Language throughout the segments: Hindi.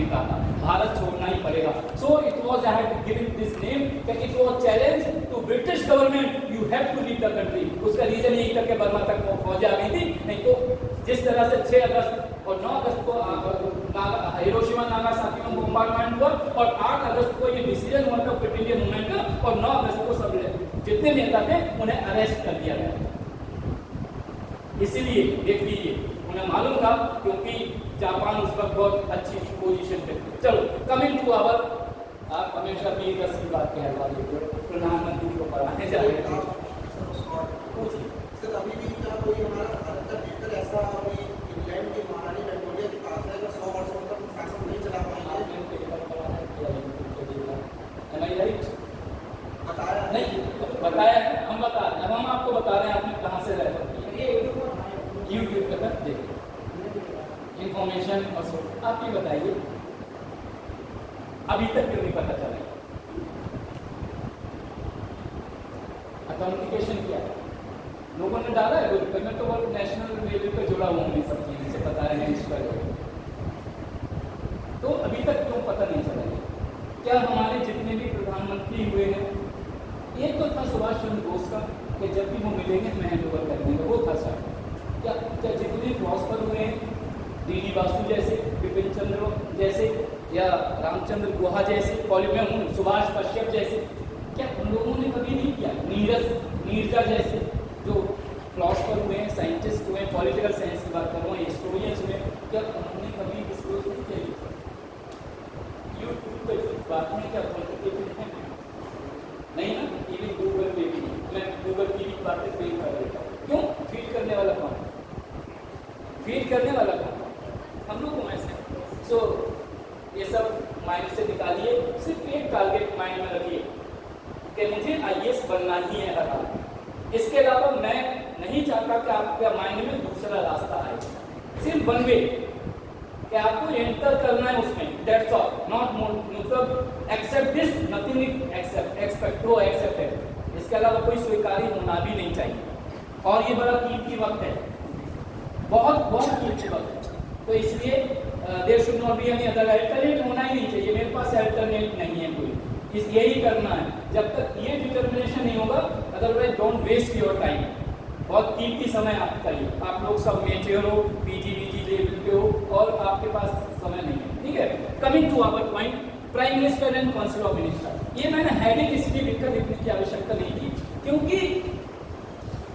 निकाला, भारत छोड़ना ही पड़ेगा। So it was I have given this name that it was challenge to British government, you have to leave the country. उसका रीजन यही था कि बर्मा तक फौज आ गई थी, नहीं तो जिस तरह से 6 अगस्त और 9 अगस्त को हिरोशिमा नागासाकी में बॉम्बार्डमेंट हुआ और 8 अगस्त को ये डिसीजन हुआ था क्विट इंडिया मूवमेंट का, और 9 अगस्त को सब जितने नेता थे उन्हें अरेस्ट कर दिया गया। इसीलिए देख लीजिए उन्हें मालूम था, क्योंकि जापान उस वक्त बहुत अच्छी पोजीशन पे। चलो कमिंग टू आवर, आप हमेशा वीर रस की बात कह रहे थे, प्रधानमंत्री को पढ़ाने जा रहे थे, अभी भी क्या कोई हमारा भारत का लीडर ऐसा अभी इंग्लैंड की महारानी विक्टोरिया के पास है, 100 वर्षों तक शासन नहीं चला पाएंगे? बताया नहीं, बताया है, हम बता रहे हैं, हम आपको बता रहे हैं आपने कहाँ से रेफर किया, यूट्यूब पर देखिए इंफॉर्मेशन। और सो आप ये बताइए अभी तक क्यों नहीं पता चला ऑथेंटिकेशन क्या है? लोगों ने डाला है, मैं तो बहुत नेशनल लेवल पे जुड़ा हुआ हूँ सब चीज़ें से, पता है इस पर। तो अभी तक क्यों पता नहीं चला? क्या हमारे जितने भी प्रधानमंत्री हुए हैं, एक तो था सुभाष चंद्र बोस का कि जब भी वो मिलेंगे मैं हैंड ओवर कर देंगे, वो था सर। क्या जितने फिलोसफर हुए हैं, डी वासु जैसे, विपिन चंद्र जैसे, या रामचंद्र गुहा जैसे, सुभाष कश्यप जैसे, क्या उन लोगों ने कभी नहीं किया? नीरजा जैसे जो फिलोसफर हुए हैं, साइंटिस्ट हुए हैं, पॉलिटिकल साइंस की बात कर रहा हूँ, हिस्टोरियंस हुए, क्या उन्होंने कभी डिस्क्लोज नहीं किया? यूट्यूब पे बात में क्या ऑथेंटिकेटेड है? नहीं ना, इवन गूगल पे भी नहीं। मैं गूगल की भी बातें फेल कर देता हूँ। क्यों? फीड करने वाला कौन? फीड करने वाला कौन? हम लोग को ऐसे। सो ये सब माइंड से निकालिए, सिर्फ एक टारगेट माइंड में रखिए कि मुझे IAS बनना ही है हर हाल। इसके अलावा मैं नहीं चाहता कि आपके माइंड में दूसरा रास्ता आए, सिर्फ वन वे कि आपको एंटर करना है उसमें, दैट्स ऑल, नॉट मोर, मतलब accept this, nothing except to accept है। इसके अलावा कोई स्वीकारी होना भी नहीं चाहिए, और ये बड़ा कीमती वक्त है, बहुत बहुत कीमती वक्त है। तो इसलिए there should not be any other, alternate होना ही नहीं चाहिए। मेरे पास अल्टरनेट नहीं है कोई, इस यही करना है जब तक ये डिटर्मिनेशन नहीं होगा। Otherwise don't waste your time, बहुत कीमती समय आपका ही। आप लोग सब मेच्योर हो, PG लेवल पे हो, और आपके पास समय नहीं है, ठीक है। Coming to our point, prime minister and council of minister. ये मैंने हेडिंग इसलिए लिखकर लिखने की आवश्यकता नहीं थी, क्योंकि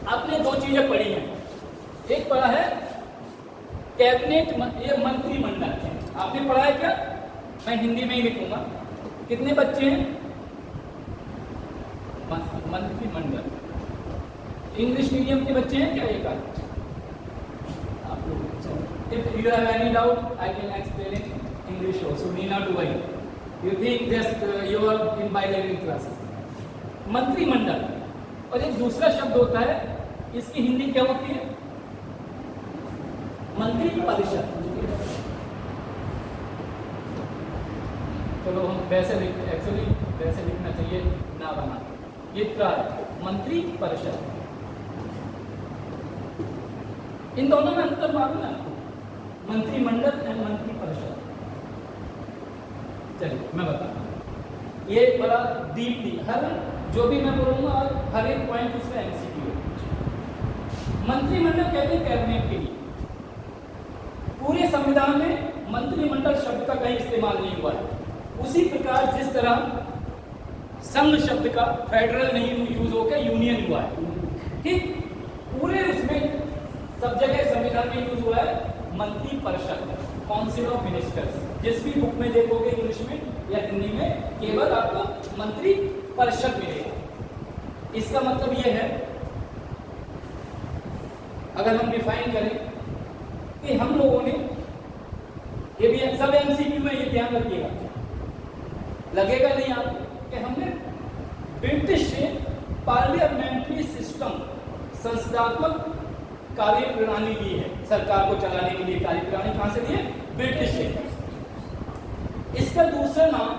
आपने दो चीजें पढ़ी हैं। एक पढ़ा है कैबिनेट, ये मंत्रिमंडल है, आपने पढ़ा है क्या? मैं हिंदी में ही लिखूंगा। कितने बच्चे हैं? मंत्रिमंडल। इंग्लिश मीडियम के बच्चे हैं क्या? एक आप लोग, if you have any doubt I can explain it English also, need not to worry, you think just you are in bilingual classes। मंत्रिमंडल, और एक दूसरा शब्द होता है, इसकी हिंदी क्या होती है? मंत्री परिषद। चलो हम वैसे एक्चुअली वैसे लिखना चाहिए ना बना, ये क्या है? मंत्री परिषद। इन दोनों में अंतर मालूम है आपको? मंत्रिमंडल एंड मंत्री परिषद। चलिए मैं बताता हूँ, ये बड़ा डीपली हर जो भी मैं बोलूँगा हर एक पॉइंट उसमें MCQ है। मंत्रिमंडल कहते हैं कैबिनेट के लिए। पूरे संविधान में मंत्रिमंडल शब्द का कहीं इस्तेमाल नहीं हुआ है। उसी प्रकार जिस तरह संघ शब्द का फेडरल नहीं यूज होकर यूनियन हुआ है, ठीक पूरे उसमें सब जगह संविधान में यूज हुआ है मंत्री परिषद, काउंसिल ऑफ मिनिस्टर्स। जिस भी बुक में देखोगे इंग्लिश में या हिंदी में, केवल आपको मंत्री परिषद मिलेगा। इसका मतलब यह है, अगर हम डिफाइन करें कि हम लोगों ने, ये भी सब MCQ में ये ध्यान रखिएगा, लगेगा नहीं आपको कि हमने ब्रिटिश से पार्लियामेंट्री सिस्टम, संसदात्मक कार्य प्रणाली ली है। सरकार को चलाने के लिए कार्य प्रणाली कहां से ली है? ब्रिटिश से। इसका दूसरा नाम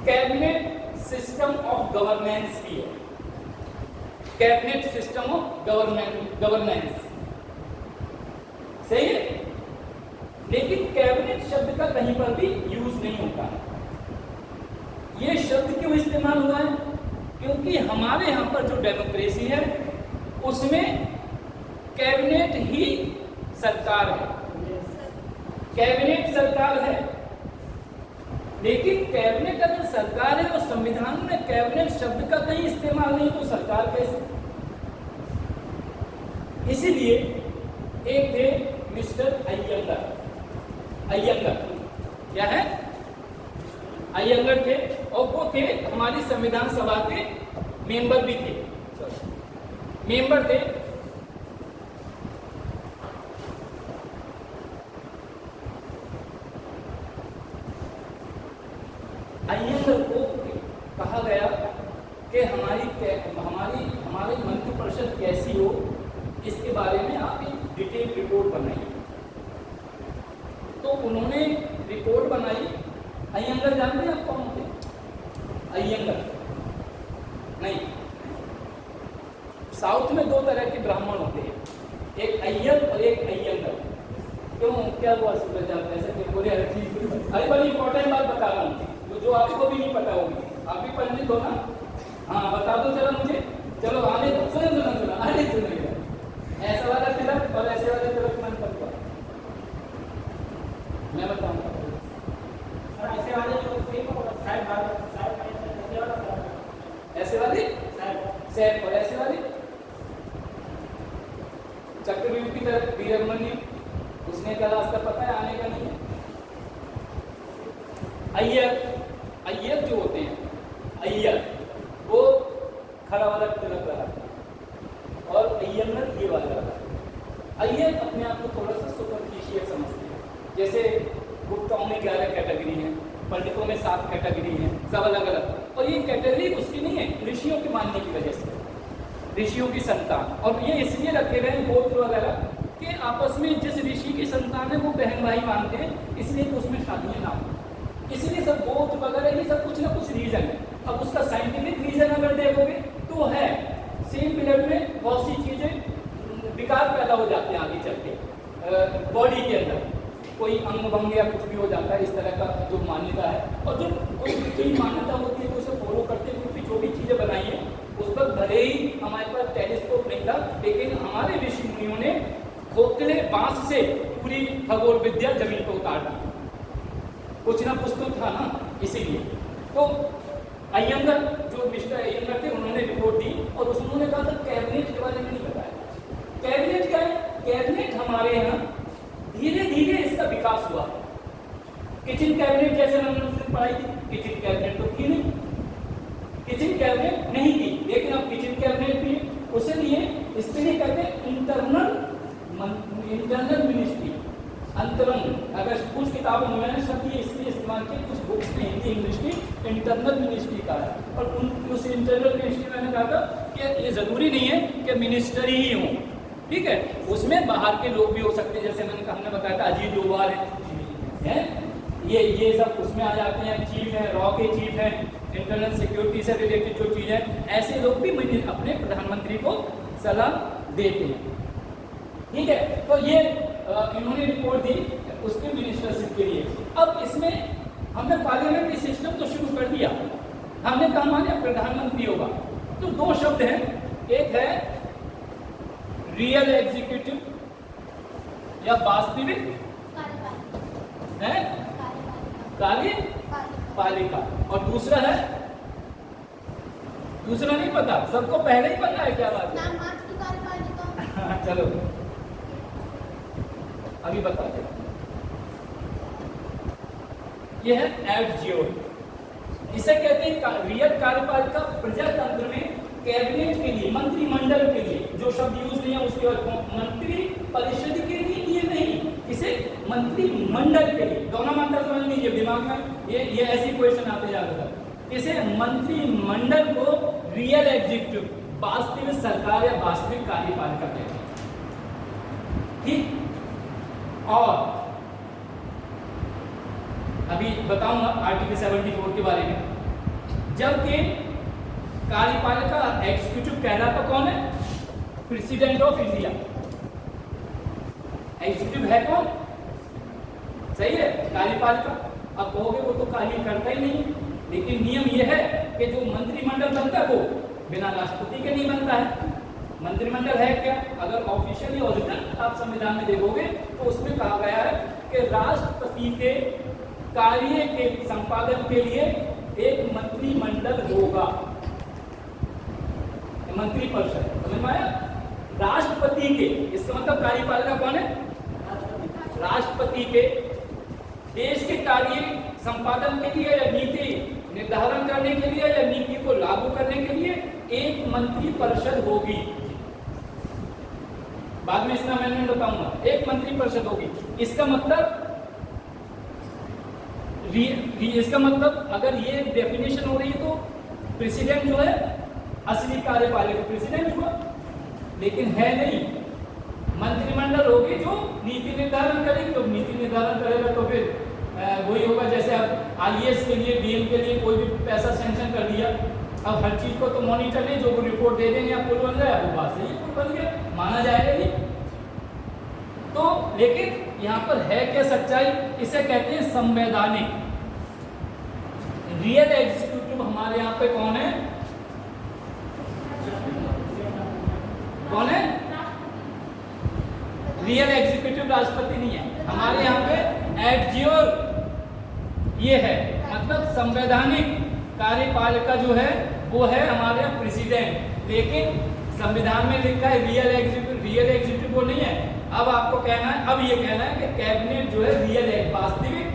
कैबिनेट सिस्टम ऑफ गवर्नेंस भी है। कैबिनेट सिस्टम ऑफ गवर्नेंस, सही है? लेकिन कैबिनेट शब्द का कहीं पर भी यूज नहीं होता है। ये शब्द क्यों इस्तेमाल हुआ है? क्योंकि हमारे यहाँ पर जो डेमोक्रेसी है उसमें कैबिनेट ही सरकार है, कैबिनेट सरकार है। लेकिन कैबिनेट अगर सरकार है और संविधान में कैबिनेट शब्द का कहीं इस्तेमाल नहीं तो सरकार कैसे? इसीलिए एक थे मिस्टर अय्यंगार, अय्यंगार क्या है? अय्यंगार थे और वो थे हमारी संविधान सभा के मेंबर भी थे, मेंबर थे। अय्यंगार को कहा गया कि हमारी मंत्रिपरिषद कैसी हो इसके बारे में आप एक डिटेल रिपोर्ट बनाइए। तो उन्होंने रिपोर्ट बनाई। अय्यंगार जानते हैं आप कौन होते? अय्यंगार नहीं, साउथ में दो तरह के ब्राह्मण होते हैं, एक अय्यर और एक अय्यंगार। क्यों, क्या हुआ सूरज? आप ऐसे क्यों बोले? हर चीज अरे बड़ी इंपॉर्टेंट बात बता रहा हूँ जो आपको भी नहीं पता होगी, आप भी पंडित हो ना। हाँ बता दो जरा मुझे, चलो आने दो। सुनो आने सुनिएगा, ऐसा वाला तिलक और ऐसे वाले तिलक मन करता मैं बताऊंगा। ऐसे वाले जो ऐसे वाले सैफ और ऐसे वाले चक्रव्यूह की तरफ वीरमणि, उसने क्या रास्ता पता है? आने का नहीं है। अय्यर जो होते हैं, अय्यर वो खड़ा वाला तिलक लगाते हैं और अय्यंगार ये वाला लगाते हैं। अय्यर अपने आप को थोड़ा सा सुपरफिशियल समझते हैं। जैसे गुप्ताओं में 11 कैटेगरी हैं, पंडितों में 7 कैटेगरी हैं, सब अलग अलग। और ये कैटेगरी उसकी नहीं है, ऋषियों के मानने की वजह से, ऋषियों की संतान। और ये इसलिए रखे गए गोत्र वगैरह कि आपस में जिस ऋषि की संतान है वो बहन भाई मानते हैं, इसलिए तो उसमें शादियाँ ना हो। इसलिए सब गोत्र वगैरह ये सब कुछ ना कुछ रीजन है। अब उसका साइंटिफिक रीजन अगर देखोगे तो है, सेम ब्लड में बहुत सी चीजें विकार पैदा हो जाते हैं आगे चल के बॉडी के अंदर, कोई अंग भंग या कुछ भी हो जाता है, इस तरह का जो मान्यता है। और जो कोई मान्यता होती है तो उसे फॉलो करते हुए भी जो भी चीजें बनाई है उस पर भले ही हमारे पास टेलीस्कोप नहीं था, लेकिन हमारे ऋषि मुनियों ने खोखले बांस से पूरी खगोल विद्या जमीन पर उतार दी। कुछ ना कुछ तो था ना, इसीलिए। तो अय्यंगार जो मिस्टर अय्यंगार थे उन्होंने रिपोर्ट दी और उन्होंने कहा था कैबिनेट के बारे में नहीं बताया। कैबिनेट क्या है? कैबिनेट हमारे यहाँ धीरे धीरे इसका विकास हुआ। किचन कैबिनेट जैसे हमने पढ़ाई थी, किचन कैबिनेट तो थी नहीं, किचन कैबिनेट नहीं थी, लेकिन अब किचन कैबिनेट भी उसे लिए इसके लिए कहते हैं इंटरनल मिनिस्ट्री, अंतरंग। अगर कुछ किताबों में मैंने शब्द ये इसलिए इस्तेमाल किए, कुछ बुक्स में हिंदी इंग्लिश की इंटरनल मिनिस्ट्री का है। और उस इंटरनल मिनिस्ट्री मैंने कहा था कि ये जरूरी नहीं है कि मिनिस्टर ही हो, ठीक है, उसमें बाहर के लोग भी हो सकते हैं। जैसे हमने बताया था अजीत डोभाल है, ये सब उसमें आ जाते हैं, चीफ है, रॉ के चीफ है, इंटरनल सिक्योरिटी से रिलेटेड जो चीज़ है, ऐसे लोग भी अपने प्रधानमंत्री को सलाह देते हैं, ठीक है। तो ये इन्होंने रिपोर्ट दी उसके मिनिस्टरशिप के लिए। अब इसमें हमने पार्लियामेंट्री सिस्टम तो शुरू कर दिया, हमने कहा हमारे प्रधानमंत्री होगा। तो दो शब्द हैं, एक है रियल एग्जीक्यूटिव या वास्तविक है कार्यपालिका, और दूसरा है, दूसरा नहीं पता, सबको पहले ही पता है क्या बात है। चलो अभी बताते हैं। यह है एड जियोर, इसे कहते हैं रियल कार्यपालिका। प्रजातंत्र में कैबिनेट के लिए, मंत्रिमंडल के लिए जो शब्द यूज नहीं है उसके बाद मंत्री परिषद के लिए, ये नहीं, इसे मंत्रिमंडल के लिए। दोनों मात्रा समझ लीजिए दिमाग में, ये ऐसी क्वेश्चन आते जाता है। इसे मंत्रिमंडल को रियल एग्जीक्यूटिव, वास्तविक सरकार या वास्तविक कार्यपालिका कहते हैं, ठीक। और अभी बताऊंगा आर्टिकल 74 के बारे में। जबकि कार्यपालिका एग्जीक्यूटिव कहलाता कौन है? President of India. एग्जीक्यूटिव है कौन? सही है, कार्यपालिका। अब कहोगे वो तो कार्य करता ही नहीं, लेकिन नियम ये है कि जो मंत्रिमंडल बनता है वो बिना राष्ट्रपति के नहीं बनता है। मंत्रिमंडल है क्या, अगर ऑफिशियली ओरिजिनल आप संविधान में देखोगे तो उसमें कहा गया है कि राष्ट्रपति के कार्य के संपादन के लिए एक मंत्रिमंडल होगा, मंत्रिपरिषद, समझ में आया? राष्ट्रपति के, इसका मतलब कार्यपालिका कौन है? राष्ट्रपति के देश के कार्य संपादन के लिए या नीति निर्धारण करने के लिए या नीति को लागू करने के लिए एक मंत्रिपरिषद होगी। बाद में इसका अमेंडमेंट बताऊंगा। एक मंत्रिपरिषद होगी, इसका मतलब अगर ये डेफिनेशन हो रही है तो प्रेसिडेंट जो है असली कार्यपालिका प्रेसिडेंट हुआ, लेकिन है नहीं। मंत्रिमंडल होगी जो नीति निर्धारण करेगी, तो नीति निर्धारण करेगा तो फिर वही होगा जैसे अब IAS के लिए, DM के लिए कोई भी पैसा सैंक्शन कर दिया, अब हर चीज को तो मॉनिटर नहीं, जो वो रिपोर्ट दे देंगे आप पुल बन गया, वो बात सही है, पुल बन गया, माना जाएगा ये। तो लेकिन यहाँ पर है क्या सच्चाई, इसे कहते हैं संवैधानिक। रियल एग्जीक्यूटिव हमारे यहाँ पे कौन है? कौन है? रियल एग्जीक्यूटिव राष्ट्रपति नहीं है हमारे यहाँ पे, एडज्योर ये है, मतलब संवैधानिक कार्यपालिका जो है वो है हमारे यहाँ प्रेसिडेंट, लेकिन संविधान में लिखा है रियल एग्जीक्यूटिव। रियल एग्जीक्यूटिव वो नहीं है। अब आपको कहना है, अब ये कहना है कि कैबिनेट जो है रियल है, वास्तविक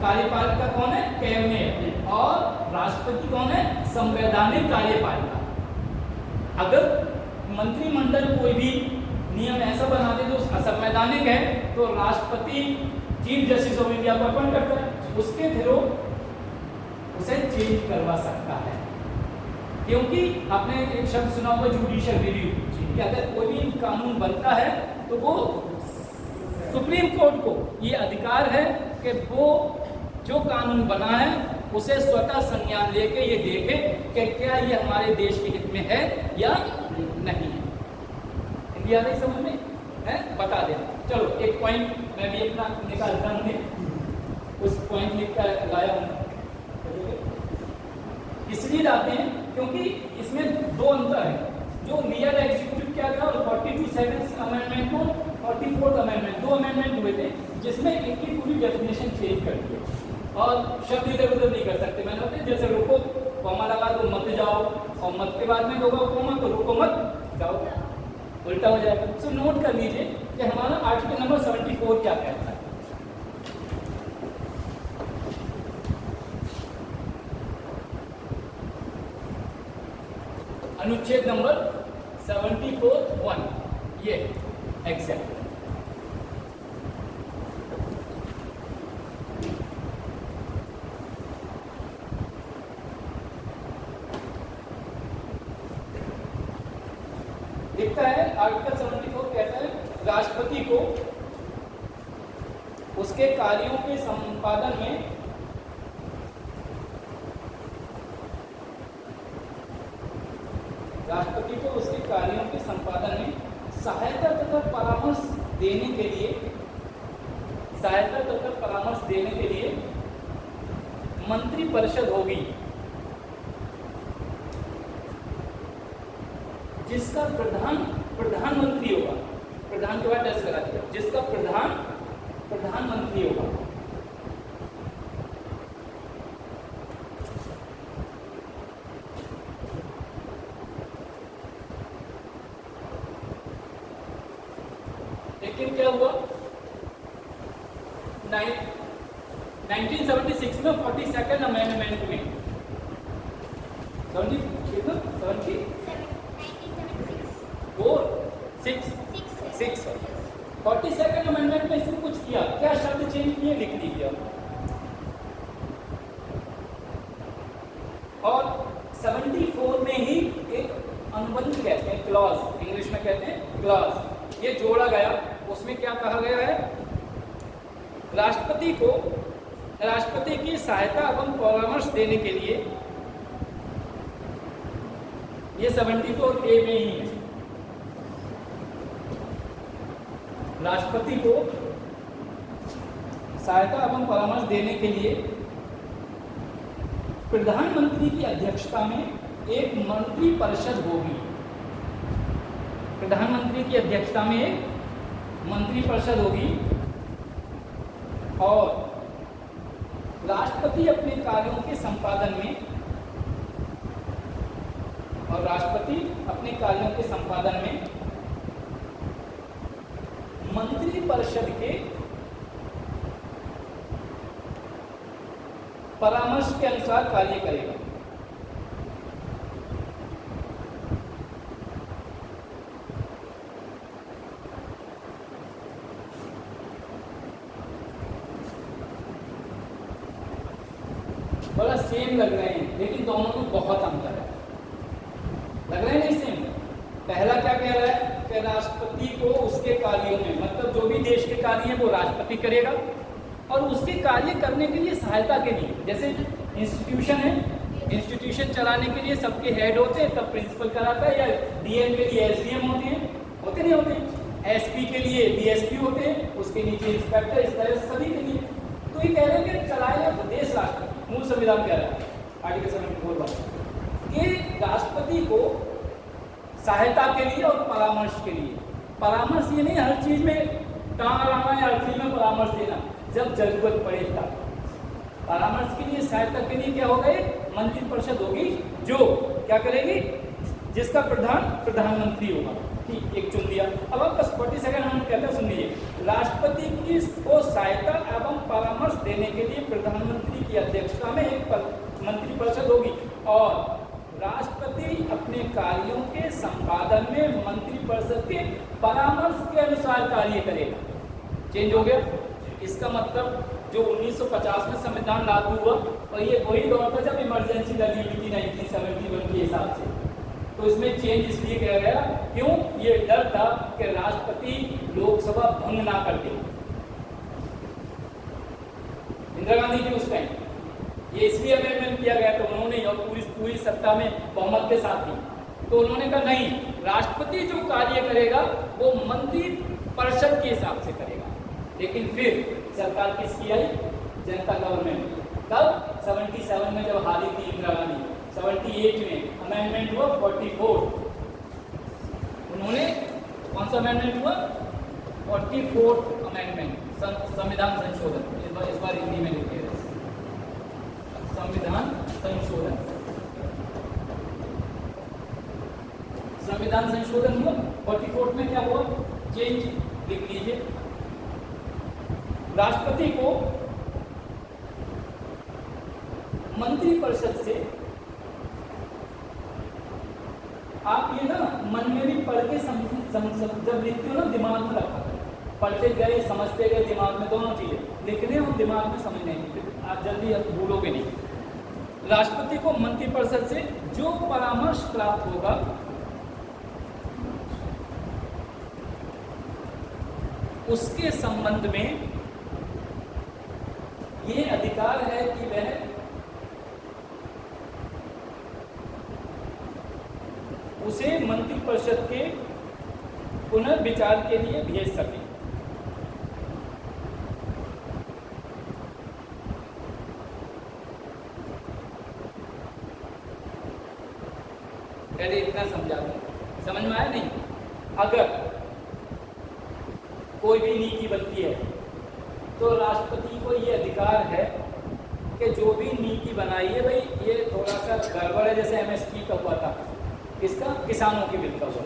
कार्यपालिका कौन है? कैबिनेट। और राष्ट्रपति कौन है? संवैधानिक कार्यपालिका। अगर मंत्रिमंडल कोई भी नियम ऐसा बना दे जो असंवैधानिक है तो राष्ट्रपति चीफ जस्टिस ऑफ इंडिया को अपॉइंट करता है, उसके थ्रू उसे चेंज करवा सकता है। क्योंकि आपने एक शब्द सुना होगा जुडिशियल रिव्यू, कि अगर कोई भी कानून बनता है तो वो सुप्रीम कोर्ट को ये अधिकार है कि वो जो कानून बना है उसे स्वतः संज्ञान लेके ये देखे कि क्या ये हमारे देश के हित में है या नहीं है। इंडिया नहीं समझ में है, बता देना। चलो एक पॉइंट मैं भी अपना निकालता हूँ, उस पॉइंट लिख कर लाया हूँ। इसलिए लाते हैं क्योंकि इसमें दो अंतर है। जो रियल एग्जीक्यूटिव क्या था, 42 अमेंडमेंट को 44th अमेंडमेंट, दो अमेंडमेंट हुए थे जिसमें इनकी पूरी डेफिनेशन चेंज कर दी और शब्द इधर उधर नहीं कर सकते। मैंने बताया जैसे रुको कॉमा लगा दो मत जाओ, और मत के बाद में होगा कॉमा तो रुको मत जाओ, उल्टा हो जाएगा। सो नोट कर लीजिए कि हमारा आर्टिकल नंबर 74 क्या कहता है। अनुच्छेद नंबर 74(1) ये एग्जैक्ट लिखता है। आर्टिकल 74 कहता है राष्ट्रपति को उसके कार्यों के संपादन में सहायता तथा परामर्श देने के लिए मंत्रिपरिषद होगी, जिसका प्रधानमंत्री होगा। प्रधान के बाद डैश लगा दिया, जिसका प्रधानमंत्री होगा। लेकिन क्या हुआ 1976 में 42nd अमेंडमेंट में 42nd अमेंडमेंट में इसमें कुछ किया, क्या शब्द चेंज किए लिख दीजिए। और 74 में ही एक अनुबंध कहते हैं, क्लॉज इंग्लिश में कहते हैं क्लॉज, ये जोड़ा गया। उसमें क्या कहा गया है, राष्ट्रपति की सहायता एवं परामर्श देने के लिए, ये 74A में ही है। राष्ट्रपति को सहायता एवं परामर्श देने के लिए प्रधानमंत्री की अध्यक्षता में एक मंत्री परिषद होगी। प्रधानमंत्री की अध्यक्षता में एक मंत्री परिषद होगी और राष्ट्रपति अपने कार्यों के संपादन में मंत्री परिषद के परामर्श के अनुसार कार्य करेगा। बड़ा सेम लग रहे हैं लेकिन दोनों में बहुत अंतर है। लग रहे हैं नहीं सेम? पहला क्या कह रहा है कि राष्ट्रपति को उसके कार्यों में, मतलब जो भी देश के कार्य हैं वो राष्ट्रपति करेगा और उसके कार्य करने के लिए सहायता के लिए, जैसे इंस्टीट्यूशन है, इंस्टीट्यूशन चलाने के लिए सबके हेड होते हैं, तब प्रिंसिपल कराता है, या डीएम के लिए एसडीएम होते नहीं होते, एसपी के लिए डीएसपी होते हैं, उसके नीचे इंस्पेक्टर, इस तरह सभी के लिए। तो ये कह रहे हैं कि चलाएगा तो देश राष्ट्रपति, मूल संविधान कह रहा है आर्टिकल 74 कि राष्ट्रपति को सहायता के लिए और परामर्श के लिए, परामर्श ये नहीं हर चीज में टांग अड़ाना या हर चीज में परामर्श देना, जब जरूरत पड़े तब परामर्श के लिए, सहायता के लिए क्या होगा, एक मंत्री परिषद होगी जो क्या करेगी, जिसका प्रधान प्रधानमंत्री होगा। ठीक, एक चुन दिया। अब आपका 40 सेकंड हम कहते हैं, सुन लीजिए। राष्ट्रपति की को सहायता एवं परामर्श देने के लिए प्रधानमंत्री की अध्यक्षता में एक मंत्री परिषद होगी और राष्ट्रपति अपने कार्यों के संपादन में मंत्री परिषद के परामर्श के अनुसार कार्य करेगा। चेंज हो गया। इसका मतलब जो 1950 में संविधान लागू हुआ और ये वही दौर था जब इमरजेंसी लगी हुई थी 1971 के हिसाब से, तो इसमें चेंज इसलिए किया गया, क्यों, ये डर था कि राष्ट्रपति लोकसभा भंग ना कर दे। इंदिरा गांधी जी उस टाइम ये इसलिए अमेंडमेंट किया गया, तो उन्होंने और पूरी सत्ता में बहुमत के साथ थी, तो उन्होंने कहा नहीं, राष्ट्रपति जो कार्य करेगा वो मंत्री परिषद के हिसाब से करेगा। लेकिन फिर सरकार किसकी आई, जनता गवर्नमेंट। कब, 77 में जब हारी थी इंदिरा गांधी, 78 में अमेंडमेंट हुआ 44, उन्होंने कौन सा अमेंडमेंट हुआ, 44 अमेंडमेंट, संविधान संशोधन, इस बार हिंदी में लिखे संविधान संशोधन, संविधान संशोधन हुआ 44 में। क्या हुआ, चेंज लिख लीजिए। राष्ट्रपति को मंत्री परिषद से, आप ये ना मन में भी पढ़ के जब लिखते हो ना, दिमाग में रखा, पढ़ते गए समझते गए, दिमाग में दोनों चीजें लिखने और दिमाग में समझने, आप जल्दी भूलोगे नहीं। राष्ट्रपति को मंत्री परिषद से जो परामर्श प्राप्त होगा उसके संबंध में ये अधिकार है कि वह उसे मंत्रिपरिषद के पुनर्विचार के लिए भेज सके। पहले इतना समझा दूं, समझ में आया नहीं? अगर कोई भी नीति बनती है तो राष्ट्रपति को ये अधिकार है कि जो भी नीति बनाई है, भाई ये थोड़ा सा गड़बड़ है, जैसे एमएसपी का हुआ था, किसका, किसानों के बिल का हुआ,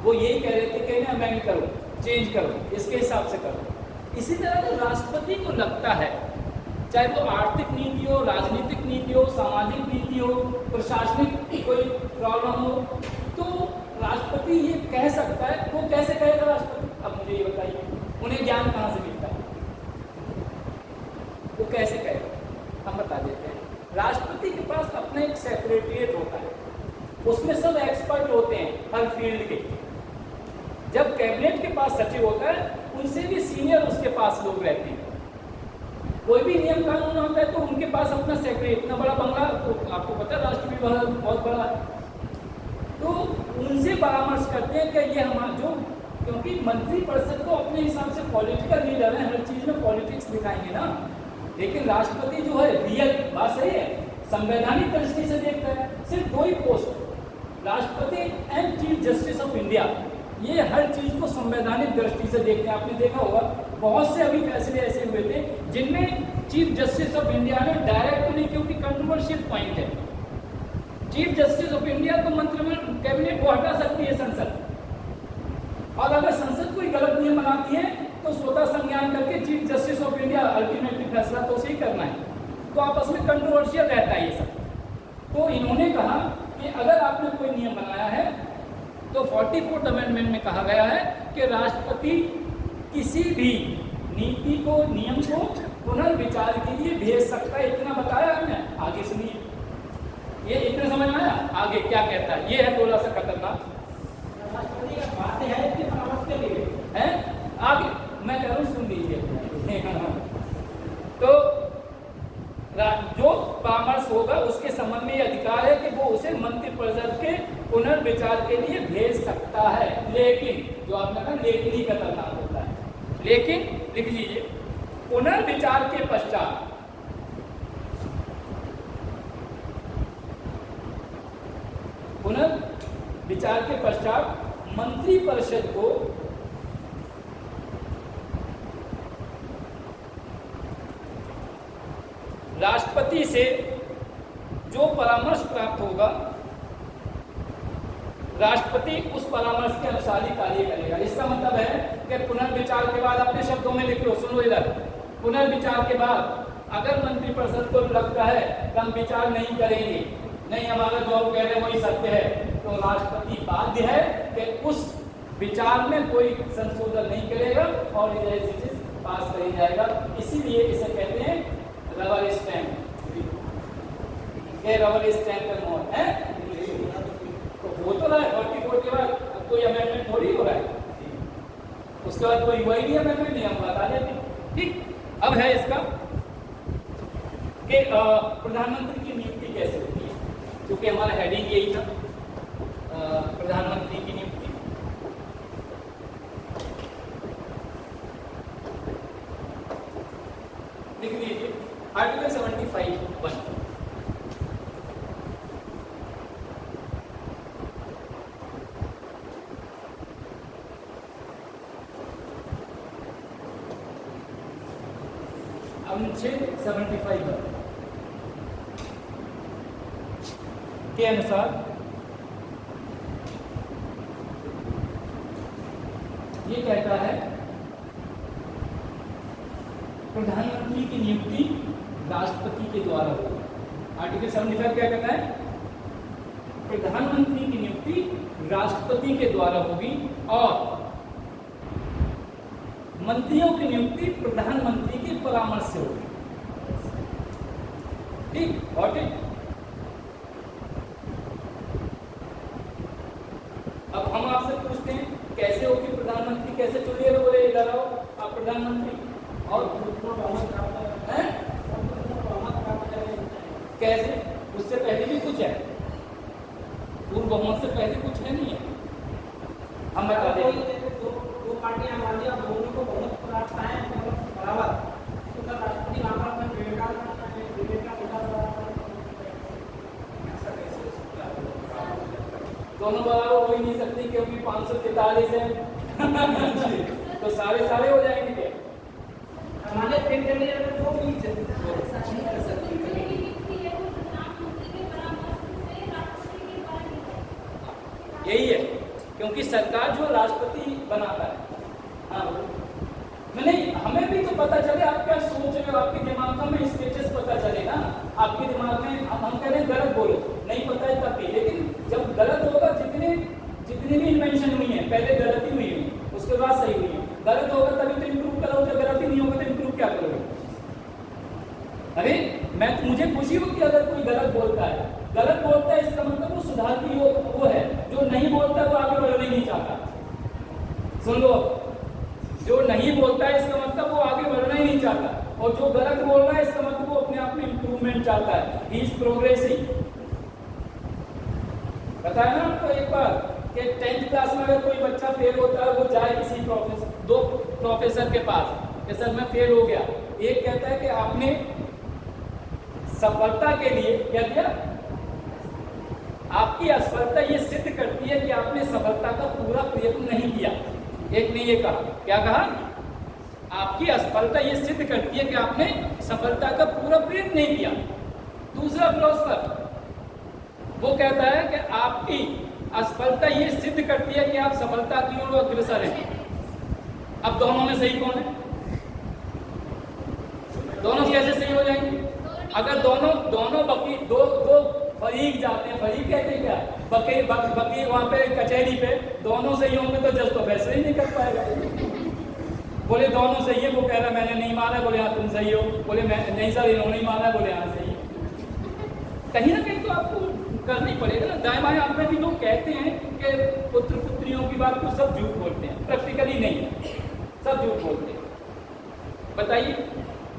वो यही कह रहे थे कि इन्हें अमेंड करो, चेंज करो, इसके हिसाब से करो। इसी तरह राष्ट्रपति को लगता है, चाहे वो आर्थिक नीति हो, राजनीतिक नीति हो, सामाजिक नीति हो, प्रशासनिक कोई प्रॉब्लम हो, तो राष्ट्रपति ये कह सकता है। वो कैसे कहेगा राष्ट्रपति, अब मुझे ये बताइए, उन्हें ज्ञान कहाँ से मिलता है, वो कैसे कहेगा, हम बता देते हैं। राष्ट्रपति के पास अपना एक सेक्रेटरिएट होता है, उसमें सब एक्सपर्ट होते हैं हर फील्ड के। जब कैबिनेट के पास सचिव होता है, उनसे भी सीनियर उसके पास लोग रहते हैं। कोई भी नियम कानून होता है तो उनके पास अपना सेक्रेटरी, इतना बड़ा बंगला, तो आपको पता है राष्ट्रपति भवन बहुत बड़ा है, तो उनसे परामर्श करते हैं कि ये हमारा जो क्योंकि मंत्रिपरिषद तो अपने हिसाब से पॉलिटिकल लीडर है, हर चीज में पॉलिटिक्स दिखाएंगे ना, लेकिन राष्ट्रपति जो है रियल बात सही है, संवैधानिक दृष्टि से देखता है। सिर्फ दो ही पोस्ट, राष्ट्रपति and chief justice of India, ये हर चीज को संवैधानिक दृष्टि से देखते हैं। आपने देखा होगा बहुत से अभी फैसले ऐसे हुए थे जिनमें चीफ जस्टिस ऑफ इंडिया ने डायरेक्ट नहीं, क्योंकि कंट्रोवर्शियल पॉइंट है, चीफ जस्टिस ऑफ इंडिया को मंत्रिमंडल कैबिनेट को हटा सकती है संसद, और अगर संसद कोई गलत नियम बनाती है तो स्वतः संज्ञान करके chief justice of India ultimately फैसला तो उसे ही करना है। तो आपस में कंट्रोवर्शियल रहता है ये सब। तो इन्होंने कहा कि अगर आपने कोई नियम बनाया है तो 44th अमेंडमेंट में कहा गया है कि राष्ट्रपति किसी भी नीति को, नियम को पुनर्विचार के लिए भेज सकता है। इतना बताया हमने, आगे सुनिए, ये इतने समझ में आया, आगे क्या कहता है, ये है थोड़ा सा खतरनाक। राष्ट्रपति का बात है कि परामर्श के लिए है, आगे मैं कह रहा हूँ सुन लीजिए। तो जो परामर्श होगा उसके संबंध में ये अधिकार है कि वो उसे मंत्रिपरिषद के पुनर्विचार के लिए भेज सकता है, लेकिन जो आपने कहा लेकिन ही खतरनाक होता है, लेकिन लिख लीजिए, पुनर्विचार के पश्चात पुनर्विचार के पश्चात मंत्रिपरिषद को राष्ट्रपति से जो परामर्श प्राप्त होगा, राष्ट्रपति उस परामर्श के अनुसार ही कार्य करेगा। इसका मतलब है कि पुनर्विचार के बाद, अपने शब्दों में लिख लो, सुनो इधर, पुनर्विचार के बाद अगर मंत्रिपरिषद को लगता है कि हम विचार नहीं करेंगे, नहीं हमारा जो हम कह रहे हैं वही सत्य है, तो राष्ट्रपति बाध्य है कि उस विचार में कोई संशोधन नहीं करेगा और पास कर जाएगा। इसीलिए इसे कहते हैं रबर स्टैम्प, ये रबर स्टैम्प का मोड है। तो हो तो रहा है 44 के बाद, अब कोई अमेंडमेंट थोड़ी हो रहा है, उसके बाद कोई हुआ ही नहीं अमेंडमेंट, नहीं हम बता देते। ठीक, अब है इसका कि प्रधानमंत्री की नियुक्ति कैसे होती है, क्योंकि हमारा हेडिंग यही था, प्रधानमंत्री की नियुक्ति। लिख लीजिए आर्टिकल 75(1) अनुच्छेद 75 के अनुसार ये कहता है प्रधानमंत्री की नियुक्ति राष्ट्रपति के द्वारा होगी। आर्टिकल 75 क्या कहता है, प्रधानमंत्री की नियुक्ति राष्ट्रपति के द्वारा होगी और मंत्रियों की नियुक्ति प्रधानमंत्री के परामर्श से होगी। ठीक, और अब हम आपसे पूछते हैं कैसे होगी प्रधानमंत्री, कैसे चुनिए, बोले इधर आओ आप प्रधानमंत्री, और कैसे, उससे पहले भी कुछ है, पूर्व बहुमत से पहले कुछ है नहीं है, हम बता देंगे। दो पार्टियां मान लिया, दोनों को बहुमत प्राप्त है बराबर, तो सर राष्ट्रपति नामांकन में विवेक का दोनों बराबर हो ही नहीं सकती, क्योंकि 543 है तो सारे हो जाएंगे क्या? हमारे प्रिंट करने में वो भी यही है, क्योंकि सरकार जो राष्ट्रपति बनाता है। हाँ, नहीं, हमें भी तो पता चले आप क्या सोच रहे हो, आपके दिमाग में स्टेटस पता चले ना, आपके दिमाग में हम कह रहे हैं गलत बोलो, नहीं पता है तब भी, लेकिन जब गलत होगा, जितनी भी इन्वेंशन हुई है पहले गलती हुई है, उसके बाद सही हुई है, गलत होगा तभी तो इम्प्रूव करो, जब गलती नहीं होगा तो इम्प्रूव क्या करोगे? अरे मुझे खुशी होगी अगर कोई गलत बोलता है, इसका मतलब वो सुधार की वो है, जो नहीं बोलता वो आगे बढ़ना ही नहीं चाहता। सुन लो, जो नहीं बोलता है इसका मतलब वो आगे बढ़ना ही नहीं चाहता, और जो गलत बोल रहा है इसका मतलब वो अपने आप में इंप्रूवमेंट चाहता है, ही इज प्रोग्रेसिंग। बताया ना आपको एक बार कि 10th क्लास में अगर कोई बच्चा फेल होता है वो जाए किसी दो प्रोफेसर के पास कि सर मैं फेल हो गया। एक कहता है कि आपने सफलता के लिए क्या किया, आपकी असफलता ये सिद्ध करती है कि आपने सफलता का पूरा प्रयत्न नहीं किया। एक ने ये कहा, क्या कहा, आपकी असफलता ये सिद्ध करती है कि आपने सफलता का पूरा प्रयत्न नहीं किया। दूसरा फिलोसफर वो कहता है कि आपकी असफलता ये सिद्ध करती है कि आप सफलता की ओर अग्रसर हैं। अब दोनों में सही कौन है? दोनों कैसे सही हो जाएंगे? अगर दोनों बकी दो फरीक जाते हैं, फरीक कहते हैं क्या, बकी वहां पे कचहरी पे दोनों सही होंगे तो जज तो फैसला ही नहीं कर पाएगा। बोले दोनों सही है, वो कह रहा मैंने नहीं माना, बोले हाँ तुम सही हो, बोले मैं नहीं सर इन्होंने नहीं माना, बोले हाँ सही। कहीं ना कहीं तो आपको करना ही पड़ेगा ना। दाएं बाएं आप में भी लोग कहते हैं कि पुत्र पुत्रियों की बात को सब झूठ बोलते हैं, प्रैक्टिकली नहीं है, सब झूठ बोलते हैं। बताइए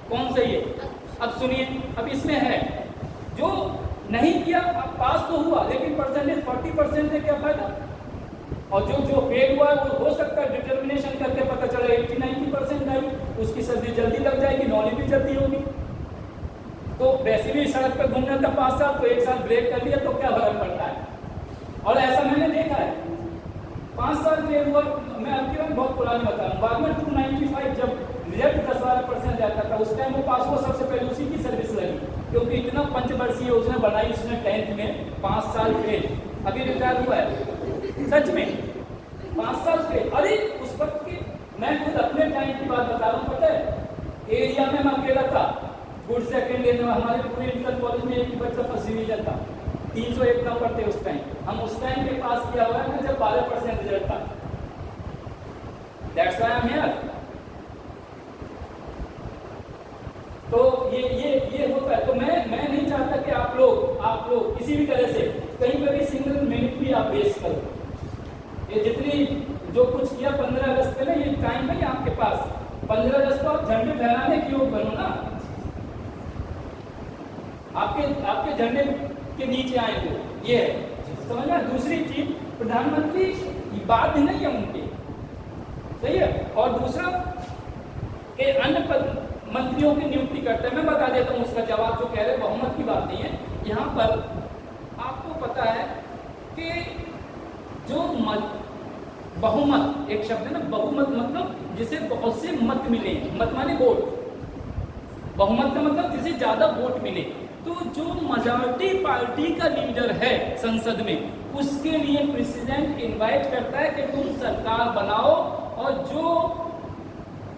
कौन सही है? अब सुनिए, अब इसमें है जो नहीं किया, अब पास तो हुआ लेकिन परसेंटेज 40% है, क्या फायदा? और जो फेल हुआ है वो हो सकता है डिटर्मिनेशन करके पता चला 80-90% आई, उसकी सर्दी जल्दी लग जाएगी, नॉलेज भी जल्दी होगी। तो वैसे भी सड़क पर घूमना था 5 साल, तो 1 साल ब्रेक कर लिया तो क्या फर्क पड़ता है? और ऐसा मैंने देखा है, 5 साल फेल हुआ, मैं आपकी बात बहुत पुरानी बता रहा हूँ, बाद में 295 जब रिजल्ट 10-12% जाता था, उस टाइम वो पास हुआ, सबसे पहले उसी की सर्विस लगी, क्योंकि इतना पंचवर्षीय योजना बनाई उसने 10th में, 5 साल फेल, अभी रिटायर हुआ है। सच में 5 साल फेल। अरे उस वक्त के मैं खुद अपने टाइम की बात बता रहा हूँ, पता है एरिया में मैं अकेला था, गुड सेकेंड ईयर में हमारे पूरे इंटर कॉलेज में एक ही बच्चा फर्स्ट डिवीजन था, 301 नंबर थे उस टाइम, हम उस टाइम पे पास किया हुआ है जब 12% रिजल्ट था। That's why I am here. तो ये होता है। तो मैं नहीं चाहता कि आप लोग किसी भी तरह से कहीं पर भी सिंगल मिनट भी आप वेस्ट करो। ये जितनी जो कुछ किया 15 अगस्त पे ना, ये टाइम है आपके पास, 15 अगस्त को आप झंडे फहराने की योग बनो ना, आपके झंडे के नीचे आएंगे, ये है समझना। दूसरी चीज, प्रधानमंत्री बाध्य नहीं है उनके, सही है। और दूसरा कि अन्य मंत्रियों की नियुक्ति करते हैं। मैं बता देता हूँ उसका जवाब, जो कह रहे बहुमत की बात नहीं है। यहाँ पर आपको पता है कि जो बहुमत एक शब्द है ना, बहुमत मतलब जिसे बहुत से मत मिले, मत माने वोट, बहुमत का मतलब जिसे ज्यादा वोट मिले। तो जो मेजॉरिटी पार्टी का लीडर है संसद में, उसके लिए प्रेसिडेंट इनवाइट करता है कि तुम सरकार बनाओ, और जो